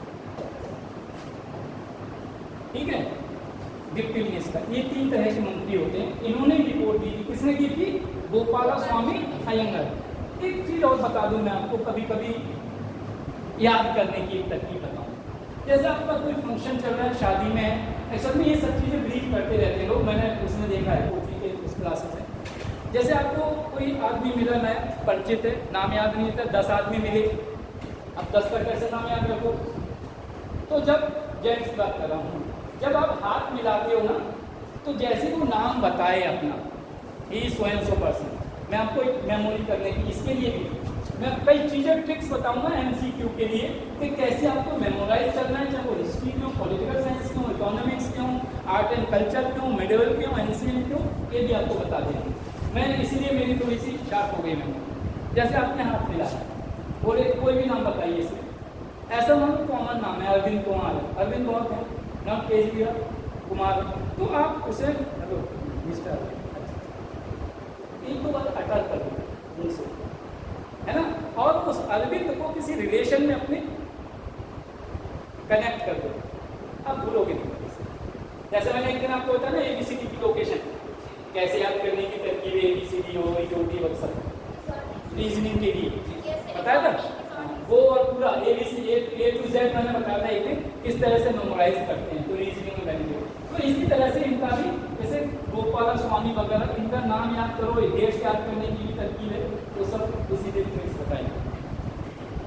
ठीक है, डिप्टी मिनिस्टर। ये 3 तरह के मंत्री होते हैं। इन्होंने रिपोर्ट दी थी, किसने की थी, गोपाला स्वामी अयंगार। एक चीज और बता दूं मैं आपको, कभी कभी याद करने की एक तकनीक बताऊं। जैसे आपका कोई फंक्शन चल रहा है, शादी में है, असल में ये सब चीज़ें ब्रीफ करते रहते हैं लोग, मैंने उसमें देखा है कोचिंग के उस क्लासेस में। जैसे आपको कोई आदमी मिला, नया परिचित है, नाम याद नहीं था, 10 आदमी मिले, अब 10 का कैसे नाम याद रखो। तो जब जेंट्स की बात कर रहा हूँ, जब आप हाथ मिलाते हो ना, तो जैसे वो नाम बताए अपना, ही स्वयं सो पर्सन, मैं आपको एक मेमोरी करने की, इसके लिए भी मैं कई चीज़ें ट्रिक्स बताऊंगा MCQ के लिए, कि कैसे आपको मेमोराइज करना है, चाहे वो हिस्ट्री क्यों, पॉलिटिकल साइंस क्यों, इकोनॉमिक्स क्यों, आर्ट एंड कल्चर क्यों, मिडिवल क्यों, एंशिएंट क्यों, ये भी आपको बता देंगे। मैं इसीलिए मेरी थोड़ी सी शार्प हो गई मेमोरी। जैसे आपने हाथ मिला, बोले कोई भी नाम बताइए इसमें, ऐसा मान लो कॉमन नाम है, अरविंद कुमार, अरविंद बहुत है नाम, केजरीवाल, कुमार, तो आप उसे हेलो मिस्टर, एक दो बार अटल कर दो मुझसे, है ना, और उस अरविंद को किसी रिलेशन में अपने कनेक्ट कर दो, आप भूलोगे नहीं। जैसे मैंने एक दिन आपको बताया ना, ABCD की लोकेशन कैसे याद करने की तरकीब, ABCD हो, EOT वगैरह रीजनिंग के लिए बताया था वो, और पूरा ABC A to Z मैंने बताया था एक दिन, किस तरह से मेमोराइज करते हैं, तो रीजनिंग में बेनिफिट। तो इसी तरह से इनका भी, जैसे गोपाला स्वामी वगैरह, इनका नाम याद करो, डेट्स याद करने की भी तरकीब है, वो सब इसी दिन ट्रिक्स बताएंगे।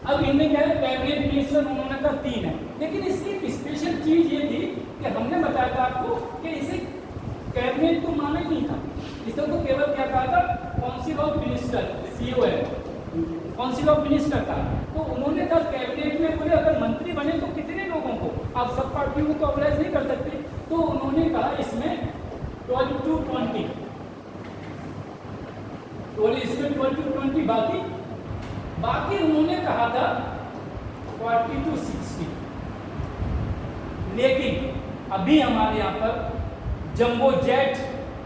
अब इनमें क्या है, कैबिनेट मिनिस्टर उन्होंने कहा 3 है, लेकिन इसकी एक स्पेशल चीज ये थी कि हमने बताया था आपको कि इसे कैबिनेट को माना नहीं था, इसे तो केवल क्या कहा था, काउंसिल ऑफ मिनिस्टर, CO है, काउंसिल ऑफ मिनिस्टर था। तो उन्होंने कहा कैबिनेट में बोले अगर मंत्री बने तो कितने लोगों को, आप सब पार्टियों को तो ऑर्गेनाइज नहीं कर सकते, तो उन्होंने कहा इसमें 12 to 20, तो इसमें 12 to 20, बाकी उन्होंने कहा था 40 to 60। लेकिन अभी हमारे यहाँ पर जम्बो जेट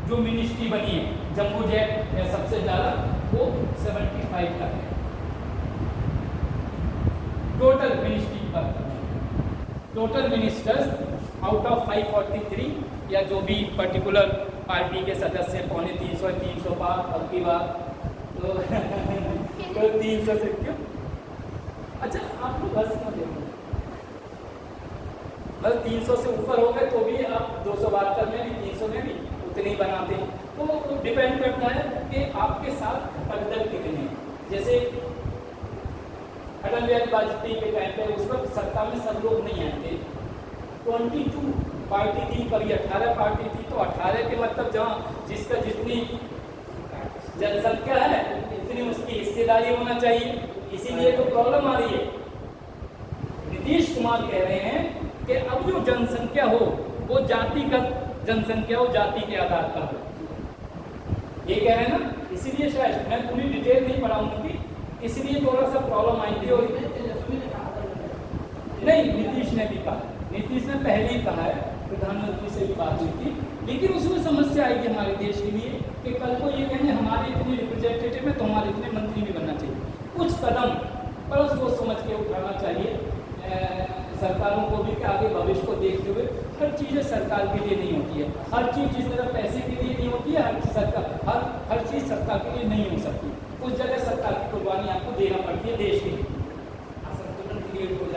जो मिनिस्ट्री बनी है, जम्बो जेट है सबसे ज्यादा, वो 75 का है टोटल मिनिस्ट्री पर। टोटल मिनिस्टर्स आउट ऑफ 543, या जो भी पर्टिकुलर पार्टी के सदस्य 250, 300 पार अब की बात तो 300 से क्यों, अच्छा आप लोग बस में देखो, मतलब 300 से ऊपर हो गए तो भी आप 272 में भी 300 में भी उतने ही बनाते हैं। तो डिपेंड करता है कि आपके साथ घटक कितने हैं। जैसे अटल बिहारी वाजपेयी के टाइम पे उस वक्त सत्ता में सब लोग नहीं आए थे, 22 पार्टी थी, कभी 18 पार्टी थी, तो 18 के मतलब जहाँ जिसका जितनी जनसंख्या है इतनी उसकी हिस्सेदारी होना चाहिए, इसीलिए तो प्रॉब्लम आ रही है। नीतीश कुमार कह रहे हैं कि अब जो जनसंख्या हो वो जातिगत जनसंख्या हो, जाति के आधार पर हो, ये कह रहे हैं ना। इसीलिए शायद मैं पूरी डिटेल नहीं पढ़ाऊंगी, इसलिए थोड़ा सा प्रॉब्लम आई थी। और नहीं, नीतीश ने भी कहा, नीतीश ने पहले ही कहा है, प्रधानमंत्री से भी बात हुई थी, लेकिन उसमें समस्या आएगी हमारे देश के लिए कि कल को ये कहेंगे हमारे इतने रिप्रेजेंटेटिव में तो हमारे इतने मंत्री भी बनना चाहिए। कुछ कदम पर सोच समझ के उठाना चाहिए सरकारों को भी, कि आगे भविष्य को देखते हुए हर चीज़ सरकार के लिए नहीं होती है, हर चीज़ जिस तरह पैसे के लिए नहीं होती है, हर चीज़ सरकार के लिए नहीं हो सकती। उस जगह सरकार की कुर्बानी आपको देना पड़ती है देश के लिए।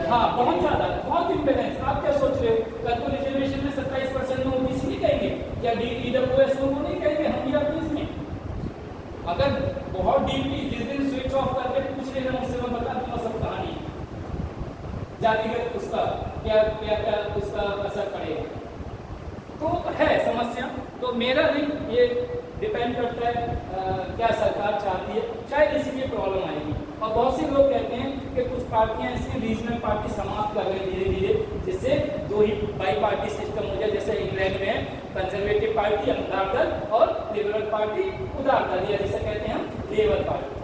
हाँ, बहुत ज़्यादा, बहुत इम्बेलेंस। आप क्या सोच रहे हो, कल को रिजर्वेशन में 27% में ओबीसी नहीं कहेंगे या ईडब्ल्यूएस को नहीं कहेंगे, हम भी आपको इसमें अगर बहुत डीपली जिस दिन स्विच ऑफ करके पूछ लेना मुझसे, मैं बता दूंगा सब कहानी जातिगत उसका क्या क्या क्या उसका असर पड़ेगा। तो है समस्या। तो मेरा नहीं, ये डिपेंड करता है क्या सरकार चाहती है, शायद इसीलिए प्रॉब्लम आएगी। और बहुत से लोग कहते हैं कि कुछ पार्टियां ऐसी रीजनल पार्टी समाप्त कर रहे हैं धीरे धीरे, जिससे दो ही बाई पार्टी सिस्टम हो जाए। जैसे इंग्लैंड में है कंजर्वेटिव पार्टी अंधार दल और लिबरल पार्टी उदार दल, या जिसे कहते हैं हम लेबर पार्टी।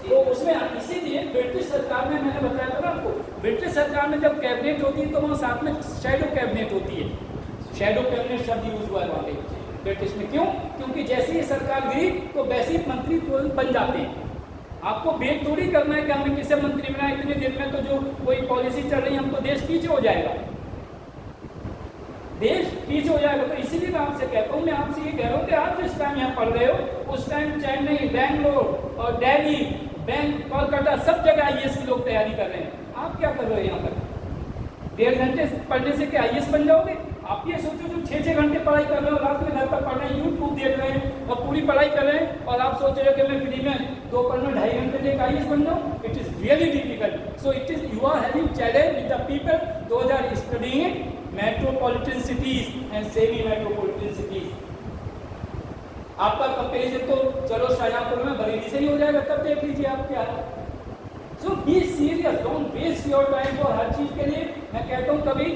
तो उसमें इसीलिए ब्रिटिश सरकार में, मैंने बताया था ना आपको, ब्रिटिश सरकार में जब कैबिनेट होती है तो वहाँ साथ में शैडो कैबिनेट होती है। शैडो कैबिनेट शब्द यूज हुआ है वहाँ पे ब्रिटिश में। क्यों? क्योंकि जैसे ही सरकार गिरी तो वैसे ही मंत्री तुरंत बन जाते हैं। आपको वेट थोड़ी करना है कि हमें किसे मंत्री बनाए, इतने दिन में तो जो कोई पॉलिसी चल रही है हम तो देश पीछे हो जाएगा, देश पीछे हो जाएगा। तो इसीलिए मैं आपसे कहता हूँ, मैं आपसे ये कह रहा हूँ कि आप जिस टाइम यहाँ पढ़ रहे हो उस टाइम चेन्नई, बैंगलोर और दिल्ली, कोलकाता सब जगह आईएएस की लोग तैयारी कर रहे हैं। आप क्या कर रहे हो यहाँ पर? 1.5 घंटे पढ़ने से क्या आईएएस बन जाओगे? आप ये सोचो जो 6-6 घंटे पढ़ाई कर रहे हो, रात में घर पर पढ़ रहे हैं, यूट्यूब देख रहे हैं और पूरी पढ़ाई कर रहे हैं, और आप सोच रहे हो कि मैं फ्री में दोपहर में 2.5 घंटे लेकर आईएएस बन जाऊँ। It is really difficult. So it is you are having challenge with the people those are studying metropolitan cities and semi metropolitan cities. आपका कंपेरिजन तो चलो शाहजहांपुर में बरेली से ही हो जाएगा, तब देख लीजिए आप क्या है। So be serious, don't waste your time for हर चीज़ के लिए। मैं कहता हूँ कभी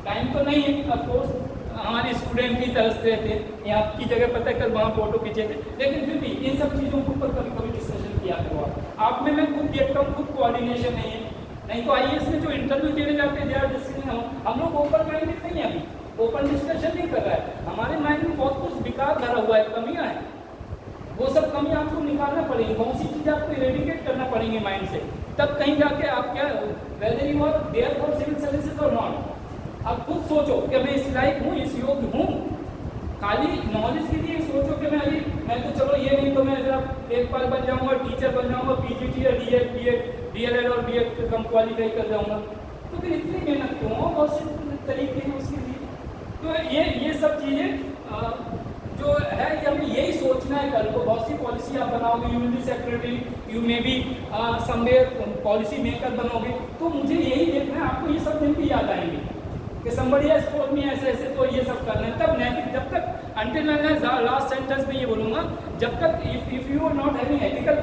टाइम तो नहीं है, ऑफकोर्स हमारे स्टूडेंट भी तरसते थे, यहाँ की जगह पता कर वहाँ फोटो खींचे थे, लेकिन फिर भी इन सब चीज़ों के ऊपर कभी कभी डिस्कशन किया करो। आप में मैं खुद देखता हूँ, खुद कोऑर्डिनेशन नहीं है। नहीं तो आईएएस में जो इंटरव्यू देने जाते हैं, हम लोग ओपन माइंडेड नहीं है, अभी ओपन डिस्कशन नहीं कर रहा है। हमारे माइंड में बहुत कुछ विकार भरा हुआ है, कमियाँ हैं, वो सब कमी आपको निकालना पड़ेगी, बहुत सी चीज़ें आपको इरेडिकेट करना पड़ेंगे माइंड से, तब कहीं जाके आप क्या whether you are there for civil services और नॉट। आप खुद सोचो कि मैं इस लायक हूँ, इस योग्य हूँ। खाली नॉलेज के लिए सोचो कि मैं तो चलो ये नहीं तो मैं लेखपाल बन जाऊँगा, टीचर बन जाऊँगा, पीजीटी या डीएलएड और बीएड कम क्वालिफाई कर जाऊँगा, तो फिर इतनी मेहनत क्यों हो? बहुत से तरीके हैं उसके लिए। तो ये सब चीज़ें जो है, ये हमें यही सोचना है। कल को बहुत सी पॉलिसी आप बनाओगे, you will be secretary, you may be somewhere policy maker बनोगे, तो मुझे यही देखना है, आपको ये सब दिन भी याद आएंगे कि somebody has told me ऐसे ऐसे, तो ये सब करना है। तब नैतिक, जब तक until मैं लास्ट सेंटेंस में ये बोलूँगा, जब तक if you are not having ethical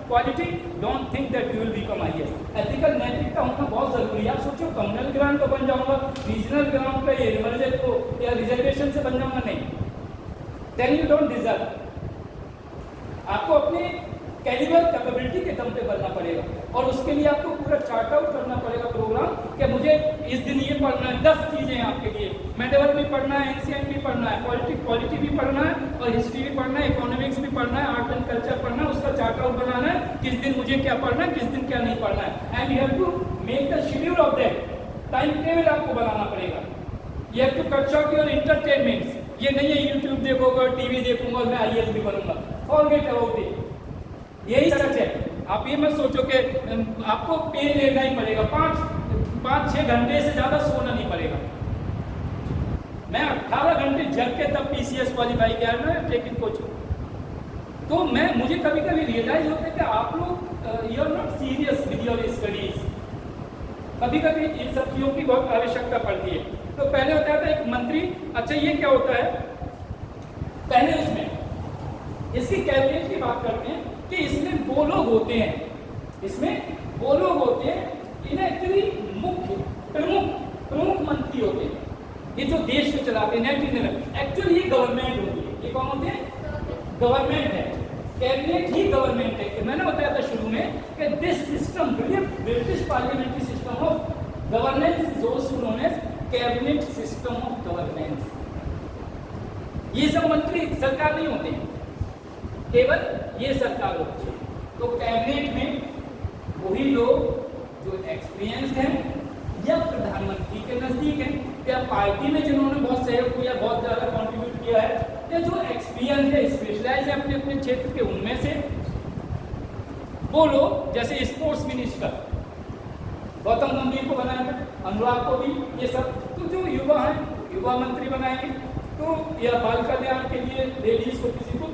quality, don't think that you will become IAS। Ethical नैतिकता होना बहुत ज़रूरी है। आप सोचो कम्युनल ग्रांट तो बन जाऊँगा, रीजनल ग्राउंड पे इमरजेंट को या रिजर्वेशन से बन जाऊँगा, नहीं, then you don't deserve। आपको अपने कैलिबर कैपेबिलिटी के दम पे बनना पड़ेगा, और उसके लिए आपको पूरा चार्ट आउट करना पड़ेगा प्रोग्राम कि मुझे इस दिन ये पढ़ना है, 10 चीज़ें आपके लिए, मेडिवल भी पढ़ना है, एंशिएंट भी पढ़ना है, पॉलिटी भी पढ़ना है, और हिस्ट्री भी पढ़ना है, इकोनॉमिक्स भी पढ़ना है, आर्ट एंड कल्चर पढ़ना है, उसका चार्ट आउट बनाना है, किस दिन मुझे क्या पढ़ना है, किस दिन क्या नहीं पढ़ना है, and you have to make the schedule of that. Time table आपको बनाना पड़ेगा। You have to cut short your entertainments. ये नहीं है यूट्यूब देखोगे, टीवी देखूंगा और मैं आईएएस भी बनूंगा, फॉरगेट अबाउट इट। यही सच है। आप ये मत सोचो कि आपको पेन लेना ही पड़ेगा, 5-6 घंटे से ज़्यादा सोना नहीं पड़ेगा। मैं 18 घंटे जग के तब पीसीएस क्वालिफाई किया है, टेकिंग कोच। तो मुझे कभी कभी रियलाइज होता है कि आप लोग you are not serious with your studies. कभी कभी इन सब चीज़ों की बहुत आवश्यकता पड़ती है। तो पहले होता था एक मंत्री, अच्छा ये क्या होता है, पहले उसमें इसकी कैबिनेट की बात करते हैं कि इसमें वो लोग होते हैं, इसमें वो लोग होते हैं, इन्हें एक्चुअली मुख्य प्रमुख मंत्री होते हैं, ये जो देश को चलाते हैं। एक्चुअली ये गवर्नमेंट होती है। ये कौन होते हैं? गवर्नमेंट है। कैबिनेट ही गवर्नमेंट है। मैंने बताया था शुरू में कि this system, British parliamentary system of governance is also known as cabinet system of governance. ये सब मंत्री सरकार नहीं होते हैं, केवल ये सरकार होती है। तो कैबिनेट में वही लोग जो एक्सपीरियंस्ड हैं या प्रधानमंत्री के नजदीक हैं या पार्टी में जिन्होंने बहुत सहयोग किया, बहुत ज्यादा कंट्रीब्यूट किया है, या जो एक्सपीरियंस है, स्पेशलाइज है अपने अपने क्षेत्र के, उनमें से वो लोग, जैसे स्पोर्ट्स मिनिस्टर गौतम गंभीर को बनाया था, अनुराग को भी, ये सब तो जो युवा हैं युवा मंत्री बनाएंगे, तो या बाल कल्याण के लिए लेडीज को किसी को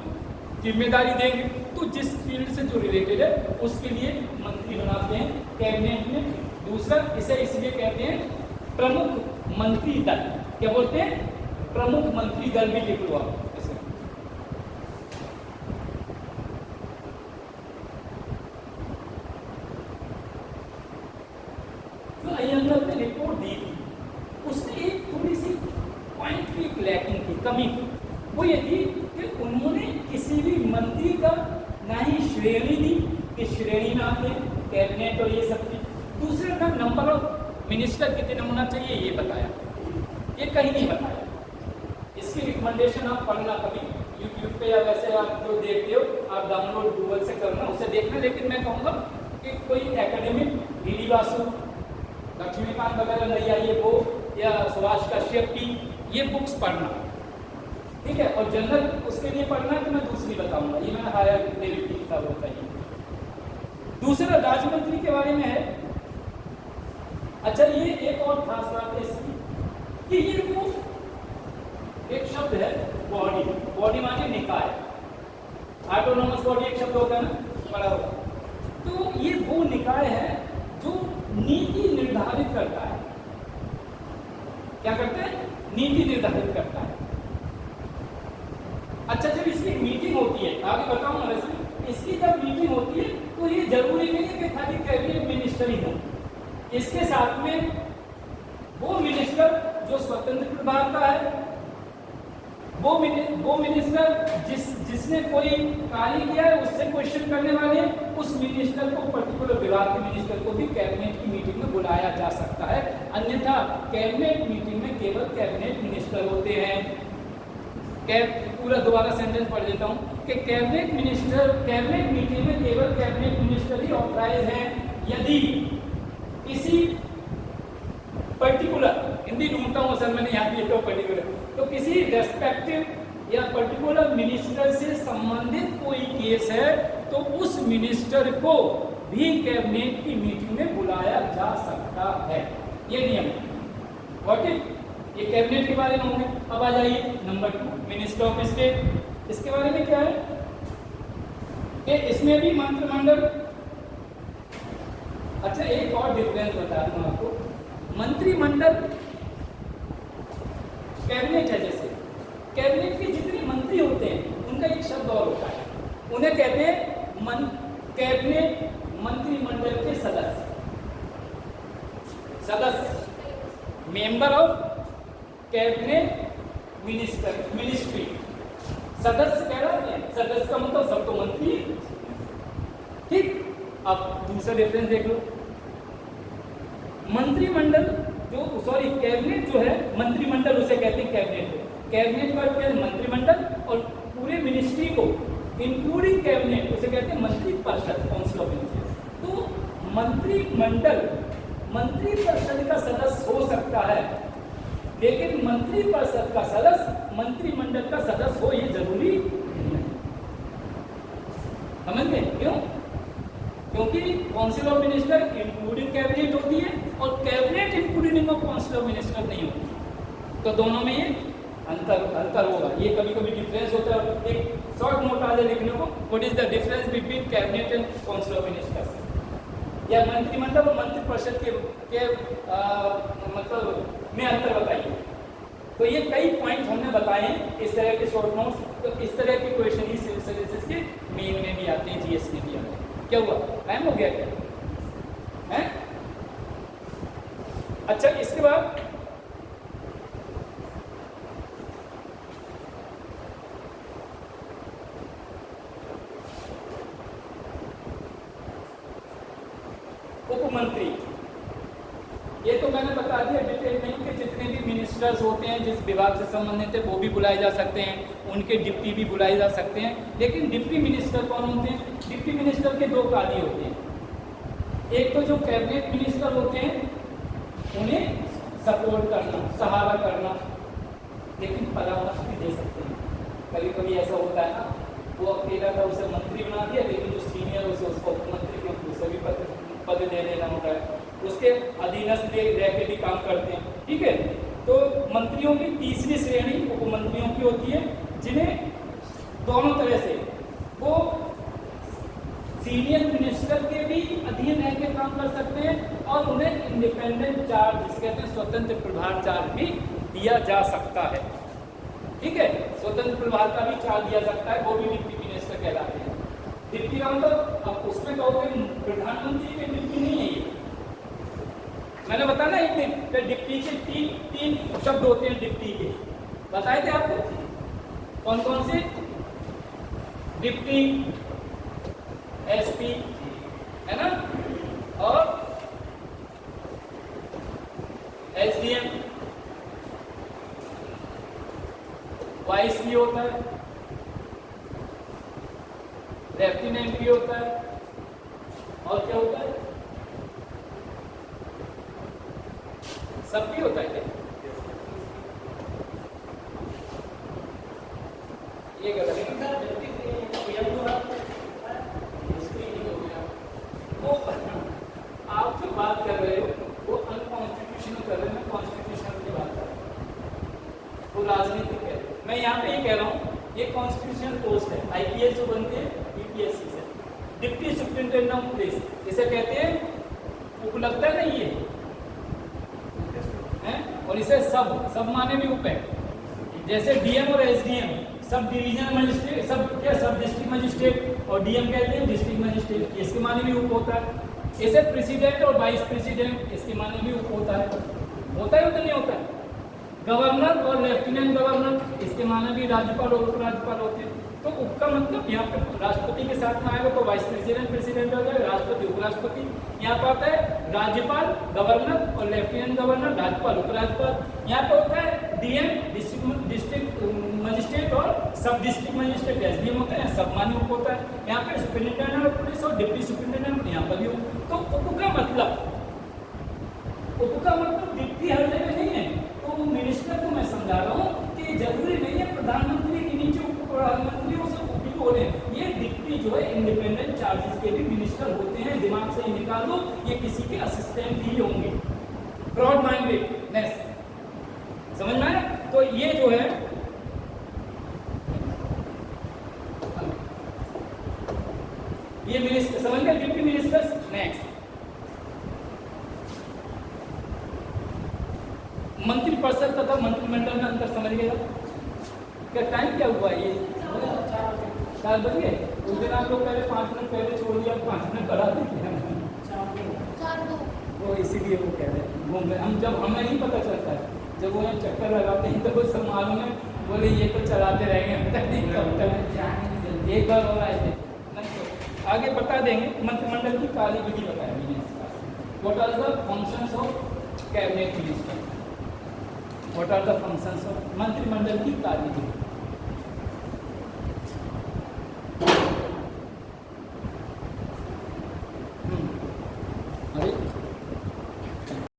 जिम्मेदारी देंगे, तो जिस फील्ड से जो रिलेटेड है उसके लिए मंत्री बनाते हैं कैबिनेट में। दूसरा, इसे इसलिए कहते हैं प्रमुख मंत्री दल। क्या बोलते हैं? प्रमुख मंत्री दल भी लिख लो आप इसे। जो आईएमएफ ने रिपोर्ट दी थी उसमें एक थोड़ी सी पॉइंट की लैकिंग थी, कमी थी। वो ये थी कि उन्होंने किसी भी मंत्री का ना ही श्रेणी दी, किस श्रेणी में आते हैं कैबिनेट और ये सब चीज। दूसरे का नंबर ऑफ मिनिस्टर कितने होना चाहिए ये बताया, ये कहीं नहीं बताया। इसकी रिकमेंडेशन आप पढ़ना कभी यूट्यूब पे, या वैसे आप जो देखते हो आप डाउनलोड गूगल से करना, उसे देखना। लेकिन मैं कहूँगा कि कोई एकेडमिक डी वासु, लक्ष्मीकांत वगैरह नैया, ये वो, या सुभाष कश्यप की ये बुक्स पढ़ना, ठीक है। और जनरल उसके लिए पढ़ना है तो मैं दूसरी बताऊंगा, ये मैंने हायर डेविड की किताब बताई। दूसरा राज्य मंत्री के बारे में है। अच्छा, ये एक और खास बात है इसकी कि ये वो एक शब्द है बॉडी, बॉडी माने निकाय, ऑटोनोमस बॉडी एक शब्द होता है ना, बड़ा होता। तो ये वो निकाय है जो नीति निर्धारित करता है। क्या करते हैं? नीति निर्धारित करता है। अच्छा, जब इसकी मीटिंग होती है, आगे बताऊंगा वैसे, इसकी जब मीटिंग होती है तो ये जरूरी नहीं है कि खाली कैबिनेट मिनिस्टर ही हो, इसके साथ में वो मिनिस्टर जो स्वतंत्र प्रभार का है, वो मिनिस्टर जिसने कोई कार्य किया है उससे क्वेश्चन करने वाले, उस मिनिस्टर को, पर्टिकुलर विभाग के मिनिस्टर को भी कैबिनेट की मीटिंग में बुलाया जा सकता है। अन्यथा कैबिनेट मीटिंग में केवल कैबिनेट मिनिस्टर होते हैं। पूरा दोबारा सेंटेंस पढ़ देता हूँ कि कैबिनेट मीटिंग में केवल कैबिनेट मिनिस्टर ही ऑथराइज हैं यदि किसी पर्टिकुलर, हिंदी ढूंढता हूँ सर मैंने यहाँ भी पर्टिकुलर, तो किसी रेस्पेक्टिव या पर्टिकुलर मिनिस्टर से संबंधित कोई केस है तो उस मिनिस्टर को भी कैबिनेट की मीटिंग में बुलाया जा सकता है। ये नियम, व्हाट इट, ये कैबिनेट के बारे में होंगे। अब आ जाइए नंबर 2, मिनिस्टर ऑफ स्टेट। इसके बारे में क्या है कि इसमें भी मंत्रिमंडल। अच्छा, एक और डिफरेंस बता दूं आपको, मंत्रिमंडल कैबिनेट है, जैसे कैबिनेट के जितने मंत्री होते हैं उनका एक शब्द और होता है, उन्हें कहते हैं कैबिनेट मंत्रिमंडल के सदस्य, मेंबर ऑफ कैबिनेट मिनिस्ट्री। सदस्य कह रहे हैं, सदस्य का मतलब सब तो मंत्री, ठीक। अब दूसरा डिफरेंस देख लो, मंत्रिमंडल कैबिनेट जो है, मंत्रिमंडल उसे कहते हैं कैबिनेट का क्या है? मंत्रिमंडल। और पूरे मिनिस्ट्री को इंक्लूडिंग कैबिनेट उसे कहते हैं मंत्री परिषद, काउंसिल ऑफ मिनिस्टर्स। तो मंत्री परिषद का सदस्य हो सकता है, लेकिन मंत्री परिषद का सदस्य मंत्रिमंडल का सदस्य हो ये जरूरी नहीं। समझ गए क्यों? क्योंकि council of minister including cabinet होती है और cabinet including of council of minister नहीं होती। तो दोनों में ये अंतर होगा। ये कभी कभी डिफरेंस होता है, एक शॉर्ट नोट आ जाए लिखने को, what is the difference between cabinet and council of ministers, या मंत्रिमंडल और मंत्री परिषद के मतलब में अंतर बताइए। तो ये कई पॉइंट हमने बताए हैं इस तरह के शॉर्ट नोट्स। तो इस तरह के क्वेश्चन ही सिविल सर्विसेज के मेन में भी आते हैं, जीएस में भी आते हैं। क्या हुआ, टाइम हो गया क्या? हैं? अच्छा, इसके बाद उप मंत्री, ये तो मैंने बता दिया डिटेल में कि जितने भी मिनिस्टर्स होते हैं जिस विभाग से संबंधित है वो भी बुलाए जा सकते हैं, उनके डिप्टी भी बुलाए जा सकते हैं। लेकिन डिप्टी मिनिस्टर कौन होते हैं? डिप्टी मिनिस्टर के दो कार्य होते हैं। एक तो जो कैबिनेट मिनिस्टर होते हैं उन्हें सपोर्ट करना, सहारा करना, लेकिन परामर्श भी दे सकते हैं। कभी कभी ऐसा होता है ना, वो अकेला था उसे मंत्री बना दिया, लेकिन जो सीनियर उसे उसको उपमंत्री के दूसरे भी पद दे देना होता है, उसके अधीनस्थ रह के भी काम करते हैं। ठीक है, तो मंत्रियों की तीसरी श्रेणी उपमंत्रियों की होती है, जिन्हें दोनों तरह से वो सीनियर मिनिस्टर के भी अधीन रह के काम कर सकते हैं और उन्हें इंडिपेंडेंट चार्ज, जिसे कहते हैं स्वतंत्र प्रभार चार्ज भी दिया जा सकता है। ठीक है, स्वतंत्र प्रभार का भी चार्ज दिया सकता है, वो भी डिप्टी मिनिस्टर कहलाते हैं। डिप्टी का मतलब अब उसमें कहोगे प्रधानमंत्री के डिप्टी नहीं है ये। मैंने बताया ना एक डिप्टी के तीन शब्द होते हैं डिप्टी के, बताए थे आपको कौन कौन से? डिप्टी, एसपी, है ना, और एसडीएम, वाइस भी होता है, लेफ्टिनेंट भी होता है, और क्या होता है? सब भी होता है। ये गलत है। वो आप जो बात कर रहे हो वो अनकॉन्स्टिट्यूशनल कर रहे हो, मैं कॉन्स्टिट्यूशनल की बात कर रहा हूँ, वो राजनीतिक है। मैं यहाँ पे ये कह रहा हूँ ये कॉन्स्टिट्यूशनल पोस्ट है, आईपीएस जो बनते हैं यूपीएससी से, डिप्टी सुप्रिंटेंडेंट ऑफ पुलिस, इसे कहते हैं उपलब्ध है नहीं ये है, और इसे सब माने भी उप है। जैसे डीएम और एसडीएम सब डिवीजनल मजिस्ट्रेट, सब क्या सब डिस्ट्रिक्ट मजिस्ट्रेट, और डीएम कहते हैं डिस्ट्रिक्ट मजिस्ट्रेट, इसके माने भी उप होता है। इसे प्रेसिडेंट और वाइस प्रेसिडेंट, इसके माने भी उप होता है तो नहीं होता है। गवर्नर और लेफ्टिनेंट गवर्नर, इसके माने भी राज्यपाल और उपराज्यपाल होते हैं। तो उप का मतलब यहाँ पे राष्ट्रपति के साथ में आएगा तो वाइस प्रेसिडेंट प्रेसिडेंट हो जाएगा, राष्ट्रपति उपराष्ट्रपति। यहाँ पे आता है राज्यपाल, गवर्नर और लेफ्टिनेंट गवर्नर, राज्यपाल उपराज्यपाल। यहाँ पे होता है डीएम डिस्ट्रिक्ट मजिस्ट्रेट और सब डिस्ट्रिक्ट मजिस्ट्रेट एसडीएम होते हैं, सब मान्य उप होता है। यहाँ पे सुपरिटेंडेंट ऑफ पुलिस और डिप्टी सुपरिटेंडेंट यहाँ पर भी हो। तो उप का मतलब डिप्टी हर जगह नहीं है। तो मिनिस्टर को मैं समझा रहा हूँ कि जरूरी नहीं है प्रधानमंत्री के नीचे उप प्रधानमंत्रियों से उप ही बोले। ये डिप्टी जो है इंडिपेंडेंट चार्जेस के भी मिनिस्टर होते हैं, दिमाग से ही निकाल दो, ये किसी के असिस्टेंट ही होंगे। ब्रॉड माइंडेडनेस समझ में आया? तो ये जो है ये मिनिस्टर समझ गए, डिप्टी मिनिस्टर्स। नेक्स्ट मंत्रिपरिषद तथा मंत्रिमंडल में अंतर समझ गए क्या? टाइम क्या हुआ ये 4 बज गए? उस दिन आप लोग पहले 5 मिनट पहले छोड़ दिया, 5 मिनट बढ़ा देते हैं वो, इसीलिए वो कह रहे हैं घूम रहे। हम जब हमें नहीं पता चलता है, जब वो यहाँ चक्कर लगाते हैं तो वो सब मालूम है, बोले ये तो चलाते रहेंगे एक बार और आए थे। आगे बता देंगे मंत्रिमंडल की कार्यविधि बताएंगे। What are the functions of cabinet minister, what are the functions of मंत्रिमंडल की कार्यविधि।